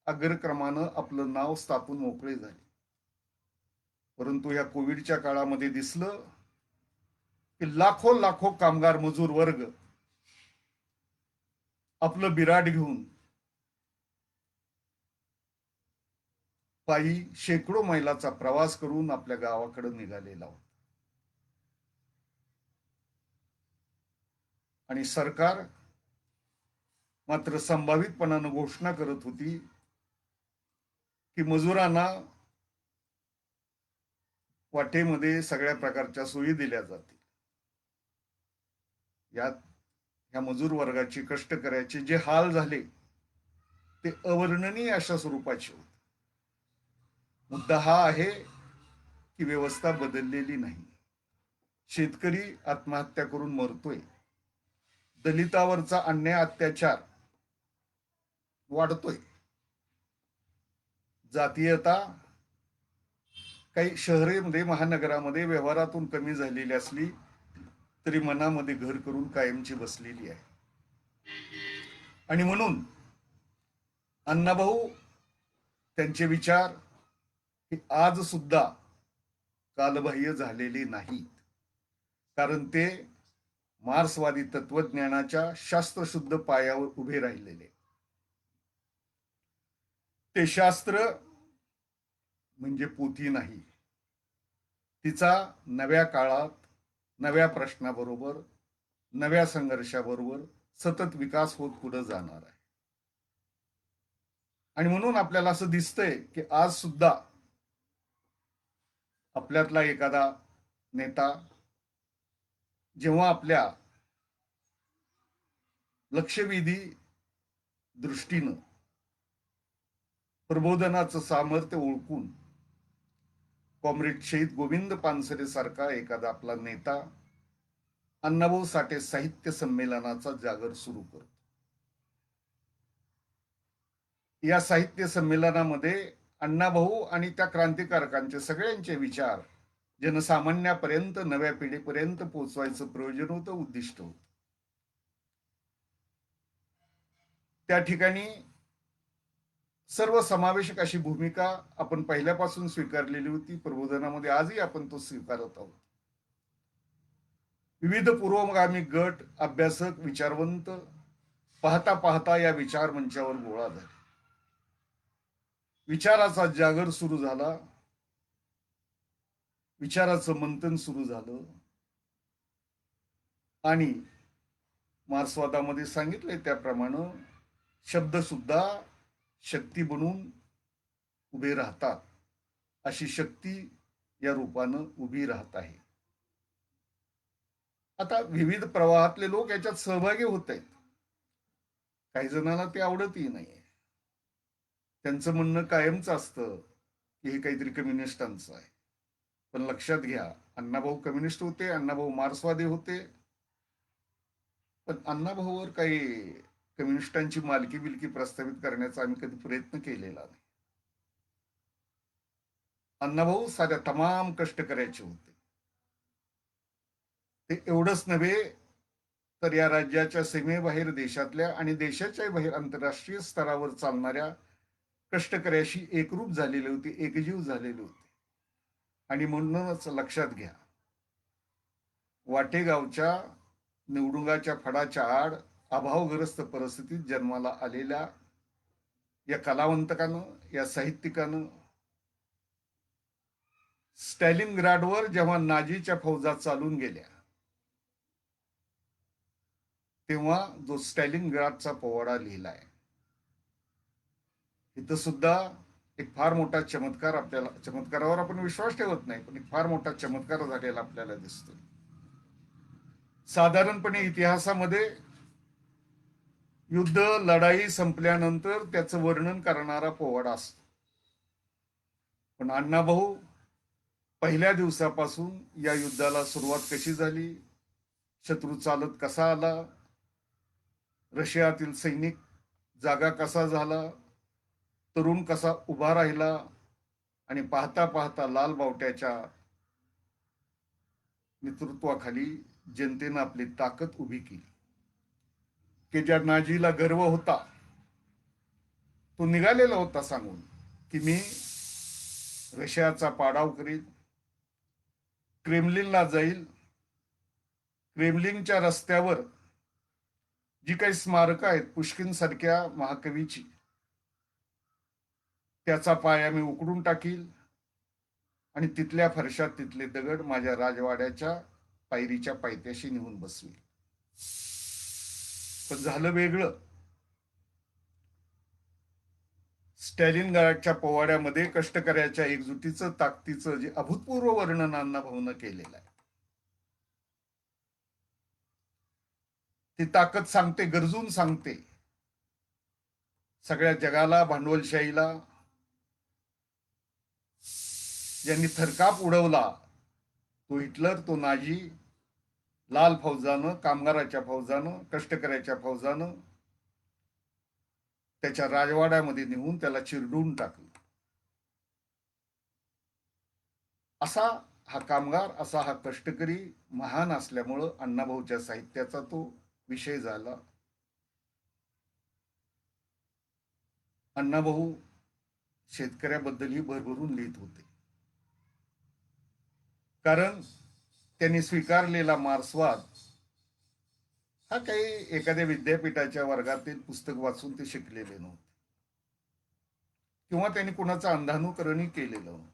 अग्रक्रमानं आपलं नाव स्थापून मोकळे झाले. परंतु या कोविडच्या काळामध्ये दिसलं की लाखो लाखो कामगार मजूर वर्ग आपलं बिराड घेऊन पायी शेकडो मैलाचा प्रवास करून आपल्या गावाकडे निघालेला होता. आणि सरकार मात्र संभावितपणानं घोषणा करत होती की मजुरांना वाटेमध्ये सगळ्या प्रकारच्या सोयी दिल्या जातील. यात ह्या मजूर वर्गाचे, कष्टकऱ्याचे जे हाल झाले ते अवर्णनीय अशा स्वरूपाचे होते. मुद्दा हा आहे की व्यवस्था बदललेली नाही. शेतकरी आत्महत्या करून मरतोय. दलितावरचा अन्याय, अत्याचार वाढतोय. जातीयता काही शहरेमध्ये, महानगरामध्ये व्यवहारातून कमी झालेली असली तरी मनामध्ये घर करून कायमची बसलेली आहे. आणि म्हणून अण्णाभाऊ, त्यांचे विचार हे आज सुद्धा कालबाह्य झालेले नाहीत. कारण ते मार्क्सवादी तत्वज्ञानाच्या शास्त्रशुद्ध पायावर उभे राहिलेले. ते शास्त्र म्हणजे पोथी नाही. तिचा नव्या काळात, नव्या प्रश्नाबरोबर, नव्या संघर्षाबरोबर सतत विकास होत पुढे जाणार आहे. आणि म्हणून आपल्याला असं दिसतंय की आज सुद्धा आपल्यातला एखादा नेता जेव्हा आपल्या लक्षवेधी दृष्टीनं प्रबोधनाचं सामर्थ्य ओळखून कॉम्रेड शहीद गोविंद पानसरे सारखा एखादा आपला नेता अण्णाभाऊ साठे साहित्य संमेलनाचा जागर सुरू करतो. या साहित्य संमेलनामध्ये अण्णाभाऊ आणि त्या क्रांतिकारकांचे सगळ्यांचे विचार जनसामान्यापर्यंत, नव्या पिढीपर्यंत पोहोचवायचं प्रयोजन होतं, उद्दिष्ट होतं. त्या ठिकाणी सर्वसमावेशक अशी भूमिका आपण पहिल्यापासून स्वीकारलेली होती. प्रबोधनामध्ये आजही आपण तो स्वीकारत आहोत. विविध पूर्वगामी गट, अभ्यासक, विचारवंत पाहता पाहता या विचार मंचावर गोळा झाले. विचाराचा जागर सुरू झाला, विचाराचं मंथन सुरू झालं. आणि मार्क्सवादामध्ये सांगितले त्याप्रमाणे शब्द सुद्धा शक्ती बनून उभे राहतात. अशी शक्ती या रूपानं उभी राहत आहे. आता विविध प्रवाहातले लोक याच्यात सहभागी होत आहेत. काही जणांना ते आवडतही नाही. त्यांचं म्हणणं कायमचं असतं की हे काहीतरी कम्युनिस्टांचं आहे. पण लक्षात घ्या, अण्णाभाऊ कम्युनिस्ट होते, अण्णाभाऊ मार्क्सवादी होते. पण अण्णाभाऊवर काही कम्युनिस्टांची मालकी बिलकी प्रस्थापित करण्याचा आम्ही कधी प्रयत्न केलेला नाही. अण्णाभाऊ साऱ्या तमाम कष्टकऱ्याचे होते. ते एवढंच नव्हे तर या राज्याच्या सीमेबाहेर देशातल्या आणि देशाच्या बाहेर आंतरराष्ट्रीय स्तरावर चालणाऱ्या कष्टकऱ्याशी एकरूप झालेले होते, एकजीव झालेले होते. आणि म्हणूनच लक्षात घ्या, वाटेगावच्या निवडुंगाच्या फडाच्या आड अभावग्रस्त परिस्थितीत जन्माला आलेल्या या कलावंतकानं, या साहित्यिकानं स्टॅलिनग्राडवर जेव्हा नाझीच्या फौजा चालून गेल्या तेव्हा जो स्टॅलिनग्राडचा पोवाडा लिहिलाय, इथं सुद्धा एक फार मोठा चमत्कार, आपल्याला चमत्कारावर आपण विश्वास ठेवत नाही, पण एक फार मोठा चमत्कार झालेला आपल्याला दिसतो. साधारणपणे इतिहासामध्ये युद्ध लढाई संपल्यानंतर त्याचं वर्णन करणारा पोवाडा असतो, पण अण्णाभाऊ पहिल्या दिवसापासून या युद्धाला सुरुवात कशी झाली, शत्रू चालत कसा आला, रशियातील सैनिक जागा कसा झाला, तरुण कसा उभा राहिला आणि पाहता पाहता लाल बावट्याच्या नेतृत्वाखाली जनतेनं आपली ताकद उभी केली, की ज्या नाझीला गर्व होता तो निघालेला होता सांगून की मी रशियाचा पाडाव करील, क्रेमलिनला जाईल, क्रेमलिनच्या रस्त्यावर जी काही स्मारकं आहेत पुष्किन सारख्या महाकवीची, त्याचा पाया मी उकडून टाकील आणि तिथल्या फरशात तिथले दगड माझ्या राजवाड्याच्या पायरीच्या पायथ्याशी नेऊन बसवी. पण झालं वेगळं. स्टॅलिनग्राडच्या पोवाड्यामध्ये कष्टकऱ्याच्या एकजुटीचं, ताकदीचं जे अभूतपूर्व वर्णन अण्णाभाऊनं केलेलं आहे, ती ताकद सांगते, गरजून सांगते सगळ्या जगाला, भांडवलशाहीला, ज्यांनी थरकाप उडवला, तो हिटलर, तो नाझी, लाल फौजानं, कामगाराच्या फौजानं, कष्टकऱ्याच्या फौजानं त्याच्या राजवाड्यामध्ये नेऊन त्याला चिरडून टाकलं. असा हा कामगार, असा हा कष्टकरी महान असल्यामुळं अण्णाभाऊच्या साहित्याचा तो विषय झाला. अण्णाभाऊ शेतकऱ्याबद्दलही भरभरून लिहित होते, कारण त्यांनी स्वीकारलेला मार्क्सवाद हा काही एखाद्या विद्यापीठाच्या वर्गातील पुस्तक वाचून ते शिकलेले नव्हते, किंवा त्यांनी कुणाचं अंधानुकरणही केलेलं नव्हतं.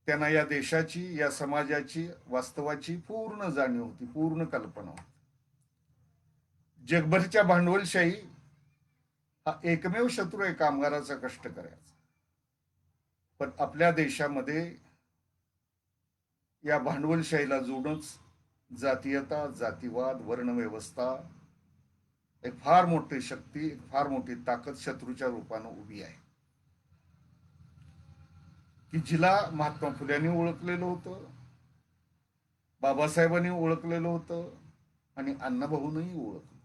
त्यांना या देशाची, या समाजाची, वास्तवाची पूर्ण जाणीव होती, पूर्ण कल्पना होती. जगभरच्या भांडवलशाही हा एकमेव शत्रू आहे कामगाराचा, कष्टकऱ्याचा. पण आपल्या देशामध्ये या भांडवलशाहीला जोडूनच जातीयता, जातीवाद, वर्णव्यवस्था, एक फार मोठी शक्ती, एक फार मोठी ताकद शत्रूच्या रूपानं उभी आहे, की जिला महात्मा फुल्यांनी ओळखलेलं होतं, बाबासाहेबांनी ओळखलेलं होतं आणि अण्णाभाऊनही ओळखलं.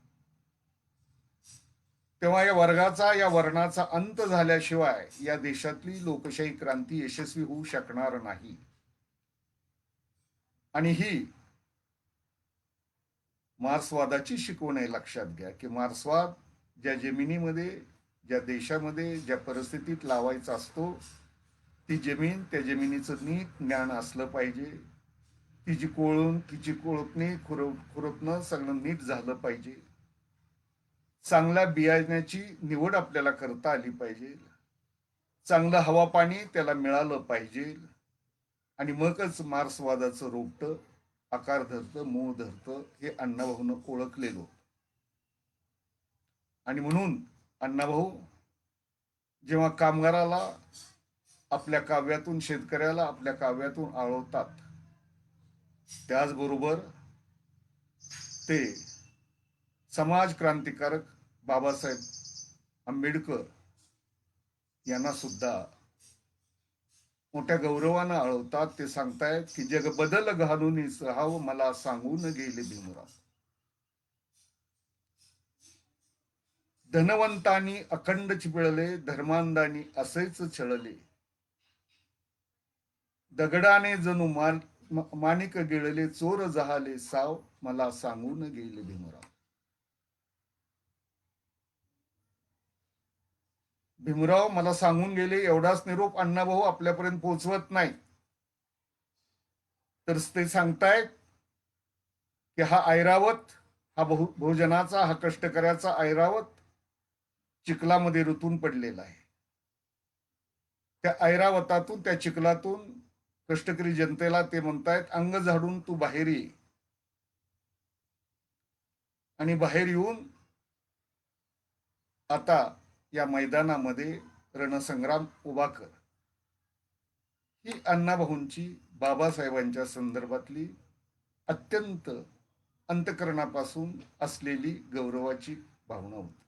तेव्हा या वर्गाचा, या वर्णाचा अंत झाल्याशिवाय या देशातली लोकशाही क्रांती यशस्वी होऊ शकणार नाही. आणि ही मार्क्सवादाची शिकवण आहे. लक्षात घ्या की मार्क्सवाद ज्या जमिनीमध्ये, ज्या देशामध्ये, ज्या परिस्थितीत लावायचा असतो, ती जमीन, त्या जमिनीचं नीट ज्ञान असलं पाहिजे. तिची कोळून, तिची कोळपणी, खुरपणं सगळं नीट झालं पाहिजे. चांगल्या बियाण्याची निवड आपल्याला करता आली पाहिजे. चांगलं हवा पाणी त्याला मिळालं पाहिजे. आणि मगच मार्क्सवादाचं रोपटं आकार धरतं, मूळ धरतं, हे अण्णाभाऊनं ओळखलेलं. आणि म्हणून अण्णाभाऊ जेव्हा कामगाराला आपल्या काव्यातून, शेतकऱ्याला आपल्या काव्यातून आळवतात, त्याचबरोबर ते समाज क्रांतिकारक बाबासाहेब आंबेडकर यांना सुद्धा मोठ्या गौरवानं आळवतात. ते सांगतायत की जग बदल घालून सहाव मला सांगून गेले भीमराव. धनवंतांनी अखंड चिपळले, धर्मांधांनी असेच छळले. दगडाने जणू माणिक गिळले, चोर जहाले साव, मला सांगून गेले भीमराव. भीमराव मला सांगून गेले एवढाच निरोप अण्णाभाऊ आपल्यापर्यंत पोहोचवत नाही, तर ते सांगतायत की हा ऐरावत, हा बहुजनाचा, हा कष्टकऱ्याचा ऐरावत चिखलामध्ये रुतून पडलेला आहे. त्या ऐरावतातून, त्या चिखलातून कष्टकरी जनतेला ते म्हणतायत, अंग झाडून तू बाहेर ये आणि बाहेर येऊन आता या मैदानामध्ये रणसंग्राम उभा कर. ही अण्णाभाऊंची बाबासाहेबांच्या संदर्भातली अत्यंत अंतकरणापासून असलेली गौरवाची भावना होती.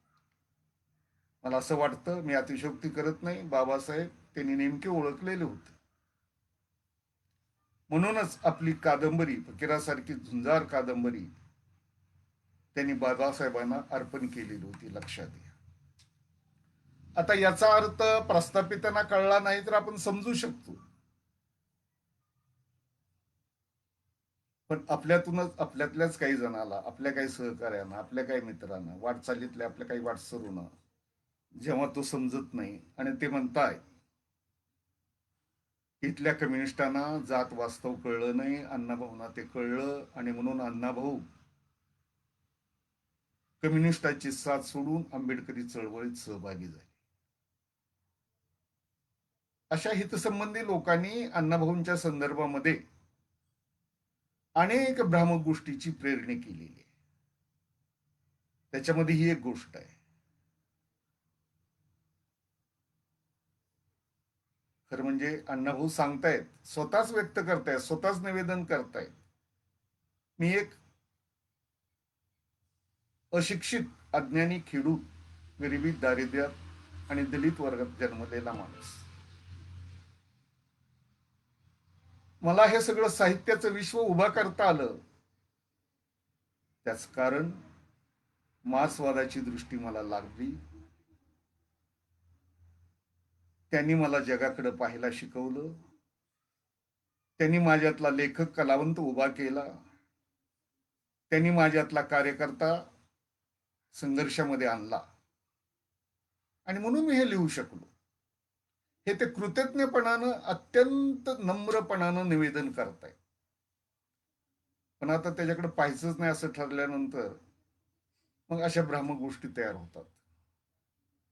मला असं वाटतं, मी अतिशयोक्ती करत नाही, बाबासाहेब त्यांनी नेमके ओळखलेले होते. म्हणूनच आपली कादंबरी, फकीरासारखी झुंजार कादंबरी त्यांनी बाबासाहेबांना अर्पण केलेली होती, लक्षात घ्या. आता याचा अर्थ प्रस्थापितांना कळला नाही तर आपण समजू शकतो, पण आपल्यातूनच, आपल्यातल्याच काही जणाला, आपल्या काही सहकार्यांना, आपल्या काही मित्रांना, वाटचालीतल्या आपल्या काही वाटसरूंना जेव्हा तो समजत नाही आणि ते म्हणताय इथल्या कम्युनिस्टांना जात वास्तव कळलं नाही, अण्णाभाऊंना ते कळलं आणि म्हणून अण्णाभाऊ कम्युनिस्टाची साथ सोडून आंबेडकरी चळवळीत सहभागी झाले. अशा हितसंबंधी लोकांनी अण्णाभाऊंच्या संदर्भामध्ये अनेक भ्रामक गोष्टीची प्रेरणी केलेली आहे. त्याच्यामध्ये ही एक गोष्ट आहे. खरं म्हणजे अण्णाभाऊ सांगतायत, स्वतःच व्यक्त करतायत, स्वतःच निवेदन करतायत, मी एक अशिक्षित, अज्ञानी, खेडूत, गरिबीत, दारिद्र्यात आणि दलित वर्गात जन्मलेला माणूस. मला हे सगळं साहित्याचं विश्व उभा करता आलं, त्याच कारण मार्क्सवादाची दृष्टी मला लागली. त्यांनी मला जगाकडे पाहायला शिकवलं. त्यांनी माझ्यातला लेखक, कलावंत उभा केला. त्यांनी माझ्यातला कार्यकर्ता संघर्षामध्ये आणला आणि म्हणून मी हे लिहू शकलो. हे ते कृतज्ञपणानं, अत्यंत नम्रपणानं निवेदन करतायत. पण आता त्याच्याकडे पाहायचंच नाही असं ठरल्यानंतर मग अशा भ्रामक गोष्टी तयार होतात.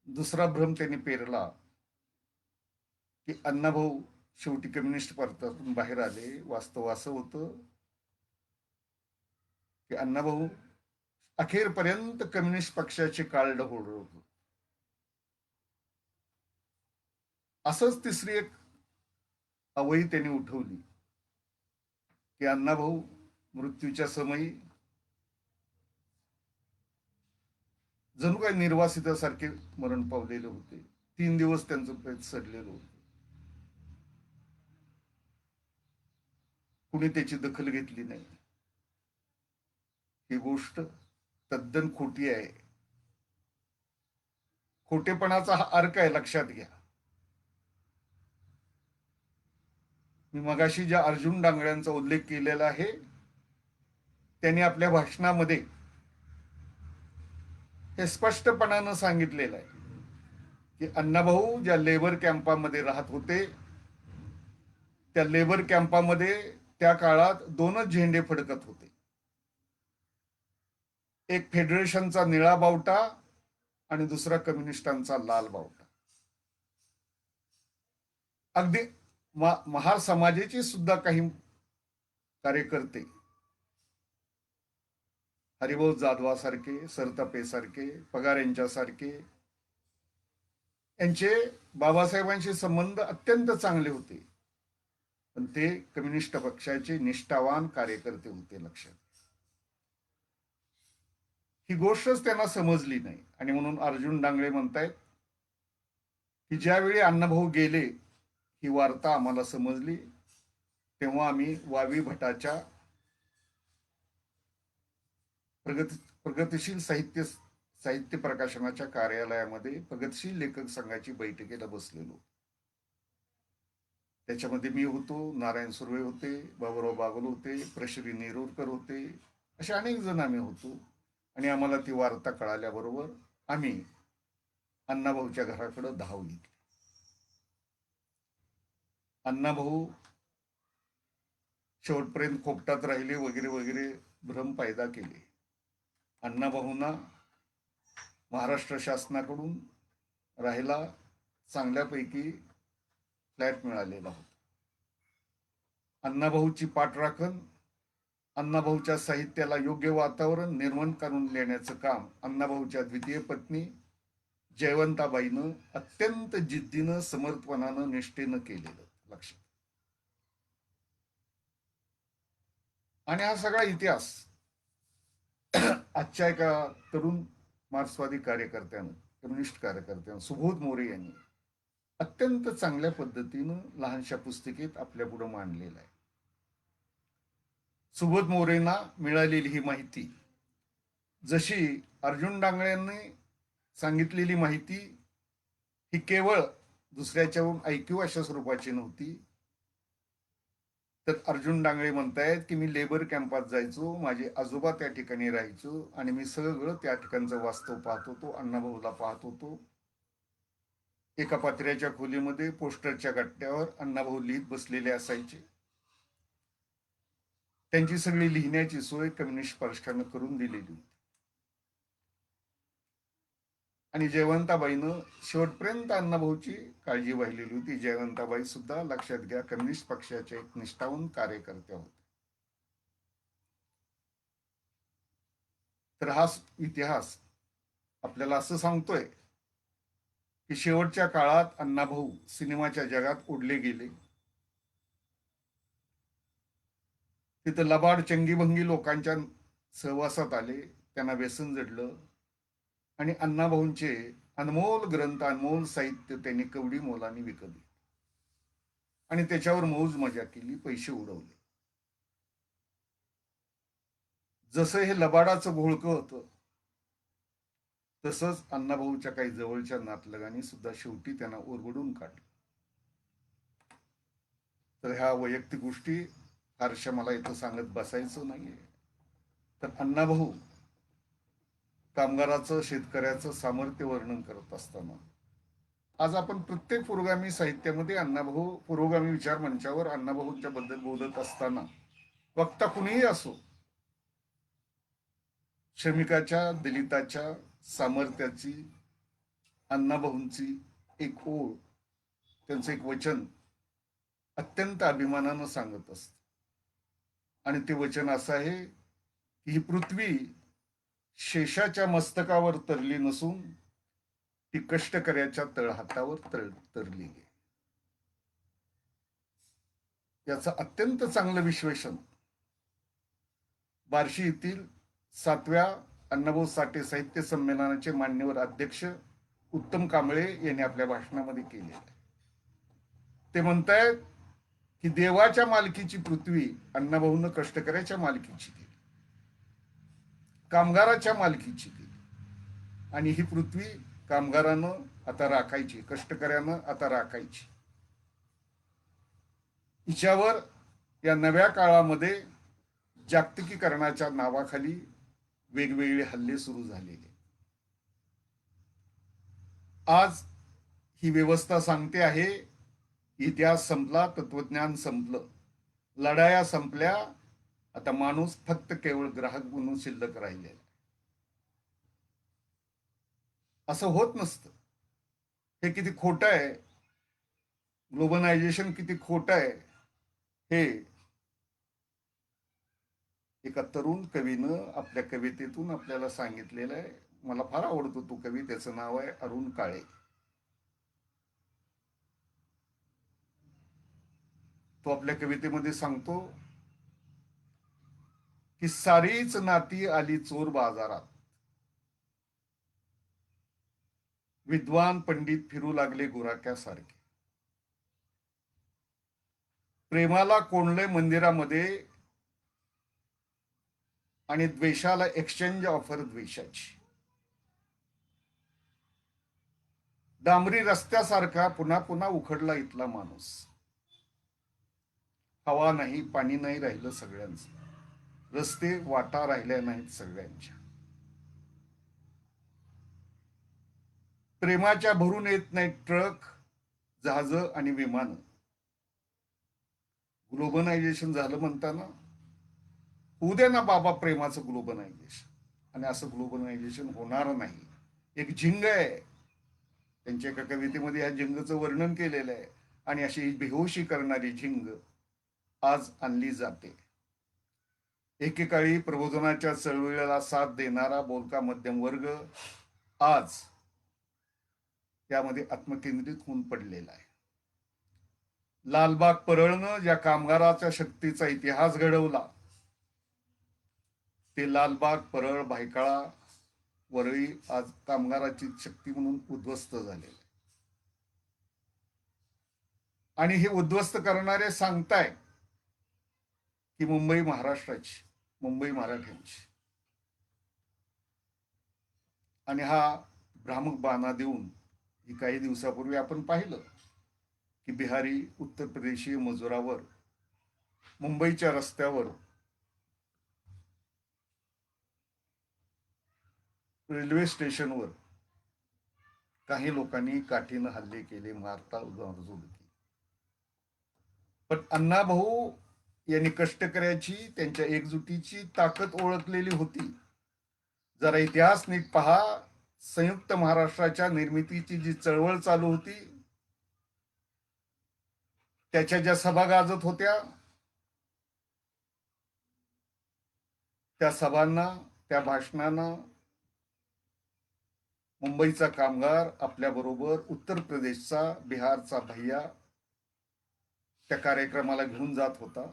दुसरा भ्रम त्यांनी पेरला की अण्णाभाऊ शेवटी कम्युनिस्ट पक्षातून बाहेर आले. वास्तव असं होतं की अण्णाभाऊ अखेरपर्यंत कम्युनिस्ट पक्षाचे कार्ड होल्डर होते. असंच तिसरी एक अवही त्यांनी उठवली की अण्णाभाऊ मृत्यूच्या समयी जणू काही निर्वासितासारखे मरण पावलेले होते. 3 दिवस त्यांचं प्रेत सडलेलं होतं. कुणी त्याची दखल घेतली नाही. ही गोष्ट तद्दन खोटी आहे. खोटेपणाचा हा अर्क आहे, लक्षात घ्या. मी मगाशी ज्या अर्जुन डांगळ्यांचा उल्लेख केलेला आहे, त्यांनी आपल्या भाषणामध्ये हे स्पष्टपणानं सांगितलेलं आहे की अण्णाभाऊ ज्या लेबर कॅम्पामध्ये राहत होते, त्या लेबर कॅम्पामध्ये त्या काळात 2च झेंडे फडकत होते. एक फेडरेशनचा निळा बावटा आणि दुसरा कम्युनिस्टांचा लाल बावटा. अगदी महार समाजाचे सुद्धा काही कार्यकर्ते, हरिभाऊ जाधवासारखे, सरतापेसारखे, पगार यांच्यासारखे, यांचे बाबासाहेबांशी संबंध अत्यंत चांगले होते, पण ते कम्युनिस्ट पक्षाचे निष्ठावान कार्यकर्ते होते, लक्षात. ही गोष्टच त्यांना समजली नाही आणि म्हणून अर्जुन डांगळे म्हणतायत की ज्यावेळी अण्णाभाऊ गेले, ही वार्ता आम्हाला समजली, तेव्हा आम्ही वावी भटाच्या प्रगतिशील साहित्य प्रकाशनाच्या कार्यालयामध्ये प्रगतिशील लेखक संघाची बैठकीला बसलेलो. त्याच्यामध्ये मी होतो, नारायण सुर्वे होते, बाबूराव बागुल होते, प्रश्री नेरुरकर होते, असे अनेक जण आम्ही होतो. आणि आम्हाला ती वार्ता कळाल्याबरोबर आम्ही अण्णाभाऊच्या घराकडे धाव घेतली. अण्णाभाऊ शेवटपर्यंत खोपटात राहिले वगैरे वगैरे भ्रम पैदा केले. अण्णाभाऊंना महाराष्ट्र शासनाकडून राहायला चांगल्यापैकी फ्लॅट मिळालेला होता. अण्णाभाऊची पाठराखण, अण्णाभाऊच्या साहित्याला योग्य वातावरण निर्माण करून देण्याचं काम अण्णाभाऊच्या द्वितीय पत्नी जयवंताबाईनं अत्यंत जिद्दीनं, समर्पणानं, निष्ठेनं केलेलं लक्षात. आणि हा सगळा इतिहास आजच्या एका तरुण मार्क्सवादी कार्यकर्त्यानं, कम्युनिस्ट कार्यकर्त्यानं, सुबोध मोरे यांनी अत्यंत चांगल्या पद्धतीनं लहानशा पुस्तिकेत आपल्या पुढे मांडलेलं आहे. सुबोध मोरेंना मिळालेली ही माहिती जशी अर्जुन डांगळ्यांनी सांगितलेली माहिती ही केवळ दुसऱ्याच्याहून ऐकू अशा स्वरूपाची नव्हती. तर अर्जुन डांगळे म्हणतायत की मी लेबर कॅम्पात जायचो, माझे आजोबा त्या ठिकाणी राहायचो आणि मी सगळं त्या ठिकाणचं वास्तव पाहत होतो, अण्णाभाऊला पाहत होतो. एका पत्र्याच्या खोलीमध्ये पोस्टरच्या गट्ट्यावर अण्णाभाऊ लिहित बसलेले असायचे. त्यांची सगळी लिहिण्याची सोय कम्युनिस्ट पक्षानं करून दिलेली होती. आणि जयवंताबाईनं शेवटपर्यंत अण्णाभाऊची काळजी वाहिलेली होती. जयवंताबाई सुद्धा लक्षात घ्या कम्युनिस्ट पक्षाच्या एक निष्ठावंत कार्यकर्त्या होत्या. तर हा इतिहास आपल्याला असं सांगतोय की शेवटच्या काळात अण्णाभाऊ सिनेमाच्या जगात ओढले गेले. तिथं लबाड चंगीभंगी लोकांच्या सहवासात आले, त्यांना व्यसन जडलं आणि अण्णाभाऊंचे अनमोल ग्रंथ, अनमोल साहित्य त्यांनी कवडी मोलाने विकले आणि त्याच्यावर मौज मजा केली, पैसे उडवले. जसं हे लबाडाचं घोळकं होतं तसंच अण्णाभाऊच्या काही जवळच्या नातलगांनी सुद्धा शेवटी त्यांना ओरबडून काढलं. तर ह्या वैयक्तिक गोष्टी फारशा मला इथं सांगत बसायचं नाहीये. तर अण्णाभाऊ कामगाराचं, शेतकऱ्याचं सामर्थ्य वर्णन करत असताना आज आपण प्रत्येक पुरोगामी साहित्यामध्ये अण्णाभाऊ, पुरोगामी विचार मंचावर अण्णाभाऊंच्या बद्दल बोलत असताना वक्ता कुणीही असो, श्रमिकाच्या, दलिताच्या सामर्थ्याची, अण्णाभाऊंची एक ओळ, त्यांचं एक वचन अत्यंत अभिमानानं सांगत असत. आणि ते वचन असं आहे की ही पृथ्वी शेषाच्या मस्तकावर तरली नसून ती कष्टकऱ्याच्या तळहातावर तरली आहे. याचं अत्यंत चांगलं विश्लेषण बार्शी येथील 7व्या अण्णाभाऊ साठे साहित्य संमेलनाचे मान्यवर अध्यक्ष उत्तम कांबळे यांनी आपल्या भाषणामध्ये केले आहे. ते म्हणतायत की देवाच्या मालकीची पृथ्वी अण्णाभाऊनं कष्टकऱ्याच्या मालकीची केली, कामगाराच्या मालकीची केली आणि ही पृथ्वी कामगारानं आता राखायची, कष्टकऱ्यानं आता राखायची. हिच्यावर या नव्या काळामध्ये जागतिकीकरणाच्या नावाखाली वेगवेगळे हल्ले सुरू झालेले. आज ही व्यवस्था सांगते आहे इतिहास संपला, तत्वज्ञान संपलं, लढाया संपल्या, आता माणूस फक्त केवळ ग्राहक म्हणून शिल्लक राहिलेला. असं होत नसतं. हे किती खोटं आहे, ग्लोबलायझेशन किती खोटं आहे हे एका तरुण कवीनं आपल्या कवितेतून आपल्याला सांगितलेलं आहे. मला फार आवडतो तो कवी, त्याचं नाव आहे अरुण काळे. तो आपल्या कवितेमध्ये सांगतो की सारीच नाती आली चोर बाजारात, विद्वान पंडित फिरू लागले गुराख्यासारखे, प्रेमाला कोंडले मंदिरामध्ये आणि द्वेषाला एक्सचेंज ऑफर द्वेषाची. डांबरी रस्त्यासारखा पुन्हा पुन्हा उखडला इथला माणूस. हवा नाही, पाणी नाही राहिलं सगळ्यांचं. रस्ते वाटा राहिल्या नाहीत सगळ्यांच्या. प्रेमाच्या भरून येत नाहीत ट्रक, जहाजं आणि विमानं. ग्लोबलायझेशन झालं म्हणताना होऊ दे ना बाबा प्रेमाचं ग्लोबलायझेशन. आणि असं ग्लोबलायझेशन होणार नाही. एक झिंग आहे, त्यांच्या एका कवितेमध्ये या झिंगचं वर्णन केलेलं आहे. आणि अशी बेहोशी करणारी झिंग आज आणली जाते. एकेकाळी प्रबोधनाच्या चळवळीला साथ देणारा बोलका मध्यम वर्ग आज त्यामध्ये आत्मकेंद्रित होऊन पडलेला आहे. लालबाग परळनं ज्या कामगाराच्या शक्तीचा इतिहास घडवला, ते लालबाग परळ भायखळा वरळी आज कामगाराची शक्ती म्हणून उद्ध्वस्त झालेले. आणि हे उद्ध्वस्त करणारे सांगताय की मुंबई महाराष्ट्राची, मुंबई मराठ्यांची. आणि हा भ्रामक बाणा देऊन काही दिवसापूर्वी आपण पाहिलं की बिहारी उत्तर प्रदेशीय मजुरावर मुंबईच्या रस्त्यावर रेल्वे स्टेशनवर काही लोकांनी काठीनं हल्ले केले, मारता मारझोड केली. पण अण्णाभाऊ यांनी कष्टकऱ्याची, त्यांच्या एकजुटीची ताकद ओळखलेली होती. जरा इतिहास नीट पहा. संयुक्त महाराष्ट्राच्या निर्मितीची जी चळवळ चालू होती, त्याच्या ज्या सभा गाजत होत्या, त्या सभांना, त्या भाषणांना मुंबईचा कामगार आपल्याबरोबर उत्तर प्रदेशचा, बिहारचा भैया त्या कार्यक्रमाला घेऊन जात होता.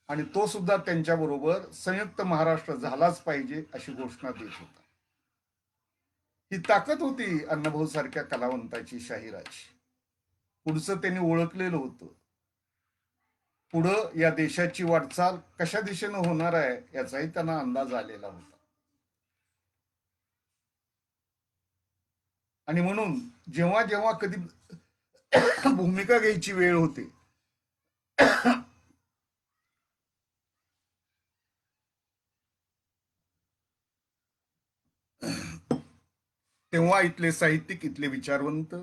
आणि तो सुद्धा त्यांच्याबरोबर संयुक्त महाराष्ट्र झालाच पाहिजे अशी घोषणा देत होता. ही ताकद होती अण्णाभाऊ सारख्या कलावंताची, शाहिराची. पुढचं त्यांनी ओळखलेलं होतं. पुढं या देशाची वाटचाल कशा दिशेनं होणार आहे याचाही त्यांना अंदाज आलेला होता. आणि म्हणून जेव्हा जेव्हा कधी भूमिका घ्यायची वेळ होते, तेव्हा इथले साहित्यिक, इथले विचारवंत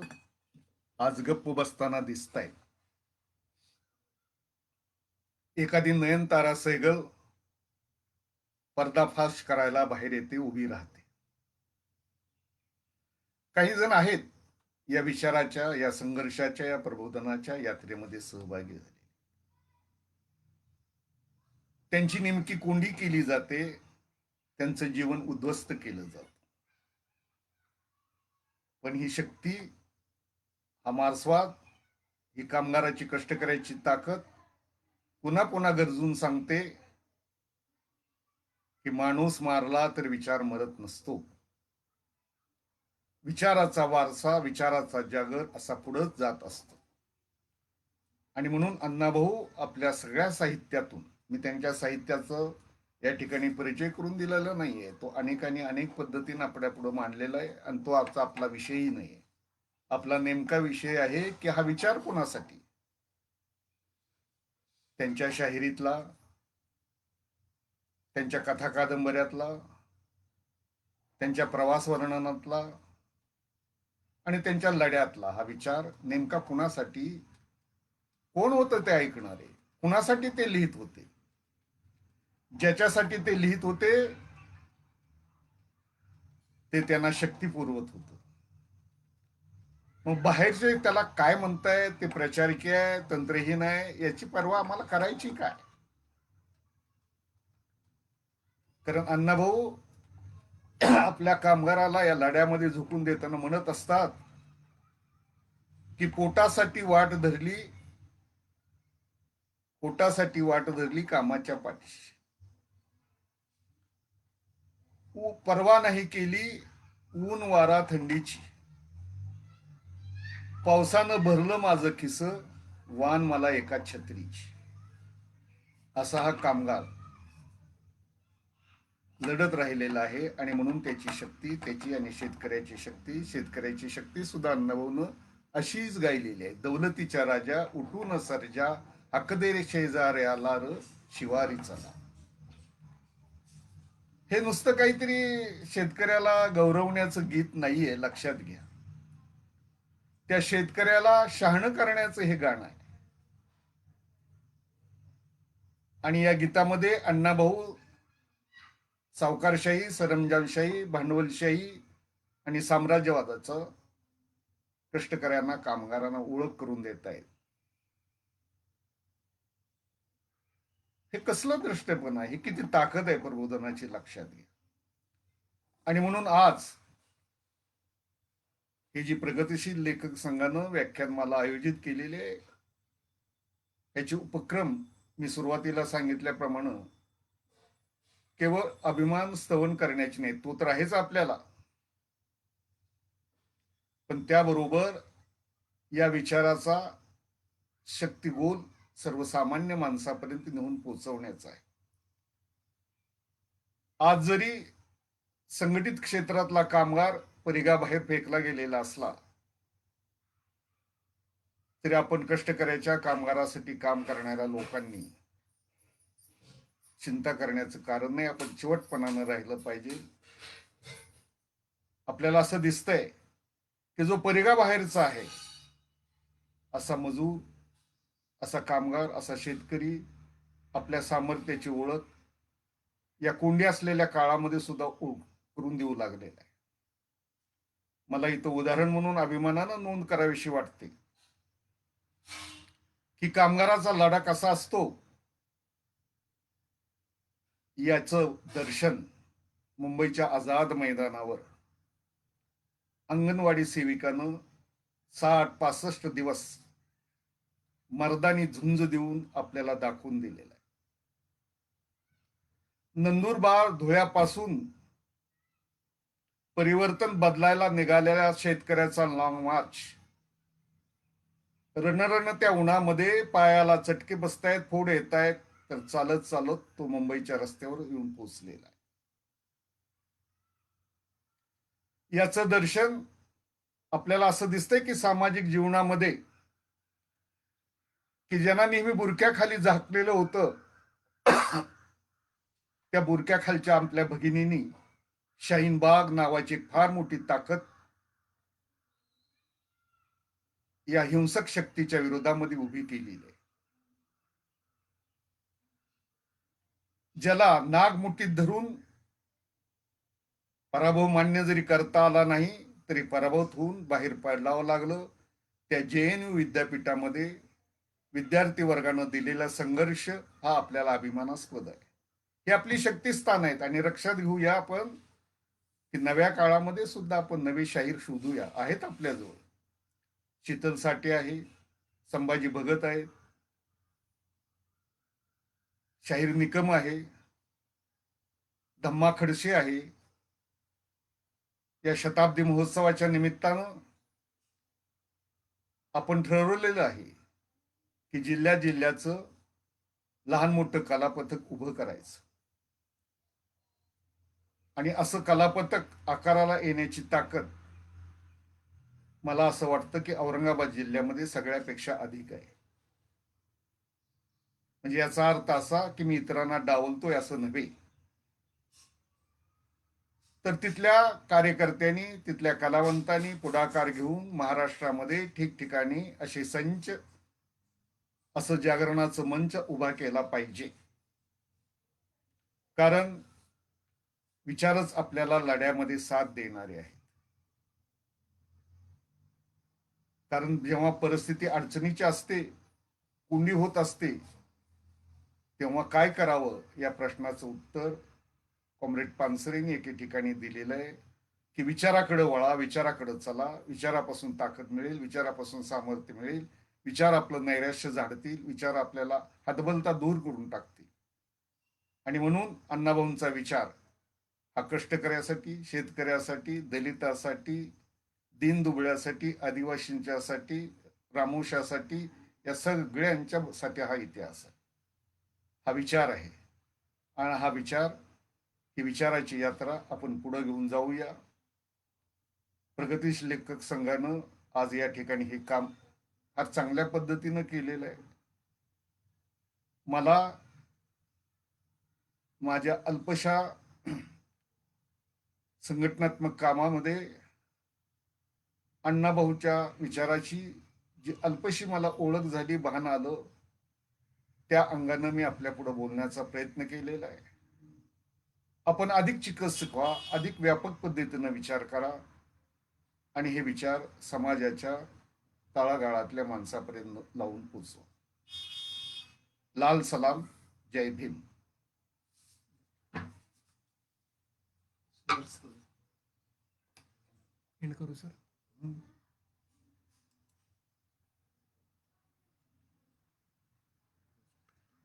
आज गप्प बसताना दिसत आहेत. एखादी नयनतारा सहगल पर्दाफाश करायला बाहेर येते, उभी राहते. काही जण आहेत या विचाराच्या, या संघर्षाच्या, या प्रबोधनाच्या यात्रेमध्ये सहभागी झाले. त्यांची नेमकी कोंडी केली जाते, त्यांचं जीवन उद्ध्वस्त केलं जातं. पण ही शक्ती, हा मार्क्सवाद, ही कामगाराची, कष्टकऱ्याची ताकद पुन्हा पुन्हा गरजून सांगते की माणूस मारला तर विचार मरत नसतो. विचाराचा वारसा, विचाराचा जागर असा पुढंच जात असतो. आणि म्हणून अण्णाभाऊ आपल्या सगळ्या साहित्यातून, मी त्यांच्या साहित्याचं या ठिकाणी परिचय करून दिलेला नाहीये, तो अनेकांनी अनेक पद्धतीने आपल्या पुढे मांडलेला आहे. आणि तो आजचा आपला विषयही नाही. आपला नेमका विषय आहे की हा विचार कोणासाठी. त्यांच्या शाहिरीतला, त्यांच्या कथा कादंबऱ्यातला, त्यांच्या प्रवास वर्णनातला आणि त्यांच्या लढ्यातला हा विचार नेमका कुणासाठी, कोण होतं ते ऐकणारे, कुणासाठी ते लिहित होते. ज्याच्यासाठी ते लिहित होते ते त्यांना शक्ती पुरवत होतं. मग बाहेरचे त्याला काय म्हणताय, ते प्रचारकी आहे, तंत्रहीन आहे, याची पर्वा आम्हाला करायची काय. कारण अण्णाभाऊ आपल्या कामगाराला या लढ्यामध्ये झुकून देताना म्हणत असतात की पोटासाठी वाट धरली, पोटासाठी वाट धरली कामाच्या पाठीशी, पर्वा नाही केली ऊन वारा थंडीची, पावसानं भरलं माझं खिस, वान मला एका छत्रीची. असा हा कामगार लढत राहिलेला आहे. आणि म्हणून त्याची शक्ती, त्याची आणि शेतकऱ्याची शक्ती सुद्धा अण्णाभाऊनं अशीच गायलेली आहे. दौलतीच्या राजा उठून सर्जा, हकदे रे शेजाऱ्याला र शिवारी चला. हे नुसतं काहीतरी शेतकऱ्याला गौरवण्याचं गीत नाहीये, लक्षात घ्या. त्या शेतकऱ्याला शहाणं करण्याचं हे गाणं आहे. आणि या गीतामध्ये अण्णाभाऊ सावकारशाही, सरंजामशाही, भांडवलशाही आणि साम्राज्यवादाचं कष्टकऱ्यांना, कामगारांना ओळख करून देत आहेत. हे कसलं दृष्टपण आहे, किती ताकद आहे प्रबोधनाची, लक्षात घ्या. आणि म्हणून आज ही जी प्रगतिशील लेखक संघानं व्याख्यानमाला आयोजित केलेली आहे, याचे उपक्रम मी सुरुवातीला सांगितल्याप्रमाणे केवळ अभिमान स्तवन करण्याची नाही, तो तर आहेच आपल्याला, पण त्याबरोबर या विचाराचा शक्तिगोल सर्वसामान्य माणसापर्यंत नेऊन पोहोचवण्याचा आहे. आज जरी संघटित क्षेत्रातला कामगार परिघाबाहेर फेकला गेलेला असला तरी आपण कष्टकऱ्याच्या, कामगारासाठी काम करणाऱ्या लोकांनी चिंता करण्याचं कारण नाही. आपण चिवटपणानं राहिलं पाहिजे. आपल्याला असं दिसतंय की जो परिघाबाहेरचा आहे, असा मजूर, असा कामगार, असा शेतकरी आपल्या सामर्थ्याची ओळख या कोंडी असलेल्या काळामध्ये सुद्धा करून देऊ लागलेला आहे. मला इथं उदाहरण म्हणून अभिमानानं नोंद करावीशी वाटते की कामगाराचा लढा कसा असतो याचं दर्शन मुंबईच्या आझाद मैदानावर अंगणवाडी सेविकानं 60-65 दिवस मर्दानी झुंज देऊन आपल्याला दाखवून दिलेला आहे. नंदुरबार, धुळ्यापासून परिवर्तन बदलायला निघालेल्या शेतकऱ्याचा लॉंग मार्च, रणरण त्या उन्हामध्ये पायाला चटके बसतायत, फोड येत आहेत, तर चालत चालत तो मुंबईच्या रस्त्यावर येऊन पोहोचलेला आहे. याचं दर्शन आपल्याला असं दिसतंय की सामाजिक जीवनामध्ये की ज्यांना नेहमी बुरक्याखाली झाकलेलं होतं, त्या बुरक्याखालच्या आपल्या भगिनींनी शाहीनबाग नावाची फार मोठी ताकद या हिंसक शक्तीच्या विरोधामध्ये उभी केलेली आहे. ज्याला नागमुठीत धरून पराभव मान्य जरी करता आला नाही तरी पराभूत होऊन बाहेर पडावं लागलं. त्या JNU विद्यापीठामध्ये विद्यार्थी वर्गानं दिलेला संघर्ष हा आपल्याला अभिमानास्पद आहे. हे आपली शक्तिस्थान आहेत. आणि लक्षात घेऊया आपण की नव्या काळामध्ये सुद्धा आपण नवे शाहीर शोधूया, आहेत आपल्याजवळ. शीतल साठे आहे, संभाजी भगत आहेत, शाहीर निकम आहे, धम्मा खडसे आहे. या शताब्दी महोत्सवाच्या निमित्तानं आपण ठरवलेलं आहे की जिल्ह्याचं लहान मोठं कलापथक उभं करायचं. आणि असं कलापथक आकाराला येण्याची ताकद मला असं वाटतं की औरंगाबाद जिल्ह्यामध्ये सगळ्यापेक्षा अधिक आहे. म्हणजे याचा अर्थ असा की मी इतरांना डावलतोय असं नव्हे, तर तिथल्या कार्यकर्त्यांनी, तिथल्या कलावंतांनी पुढाकार घेऊन महाराष्ट्रामध्ये ठिकठिकाणी असे संच, असं जागरणाचं मंच उभा केला पाहिजे. कारण विचारच आपल्याला लढ्यामध्ये साथ देणारे आहेत. कारण जेव्हा परिस्थिती अडचणीची असते, कुंडी होत असते, तेव्हा काय करावं या प्रश्नाचं उत्तर कॉम्रेड पानसरेंनी एके ठिकाणी दिलेलं आहे की विचाराकडे वळा, विचाराकडे चला, विचारापासून ताकद मिळेल, विचारापासून सामर्थ्य मिळेल, विचार आपलं नैराश्य झाडतील, विचार आपल्याला हतबलता दूर करून टाकतील. आणि म्हणून अण्णाभाऊंचा विचार हा कष्टकऱ्यासाठी, शेतकऱ्यासाठी, दलितासाठी, दीनदुबळ्यासाठी, आदिवासींच्यासाठी, रामोशासाठी, या सगळ्यांच्यासाठी हा इतिहास आहे, हा विचार आहे. आणि हा विचार, ही विचाराची यात्रा आपण पुढे घेऊन जाऊया. प्रगतीशील लेखक संघानं आज या ठिकाणी हे काम फार चांगल्या पद्धतीनं केलेलं आहे. मला माझ्या अल्पशा संघटनात्मक कामामध्ये अण्णाभाऊच्या विचाराची जी अल्पशी मला ओळख झाली, भान आलं, त्या अंगानं मी आपल्या पुढे बोलण्याचा प्रयत्न केलेला आहे. आपण अधिक चिकित्सक व्हा, अधिक व्यापक पद्धतीनं विचार करा आणि हे विचार समाजाच्या तळागाळातल्या माणसापर्यंत लावून पोचवा. लाल सलाम, जय भीम. एंड करू सर.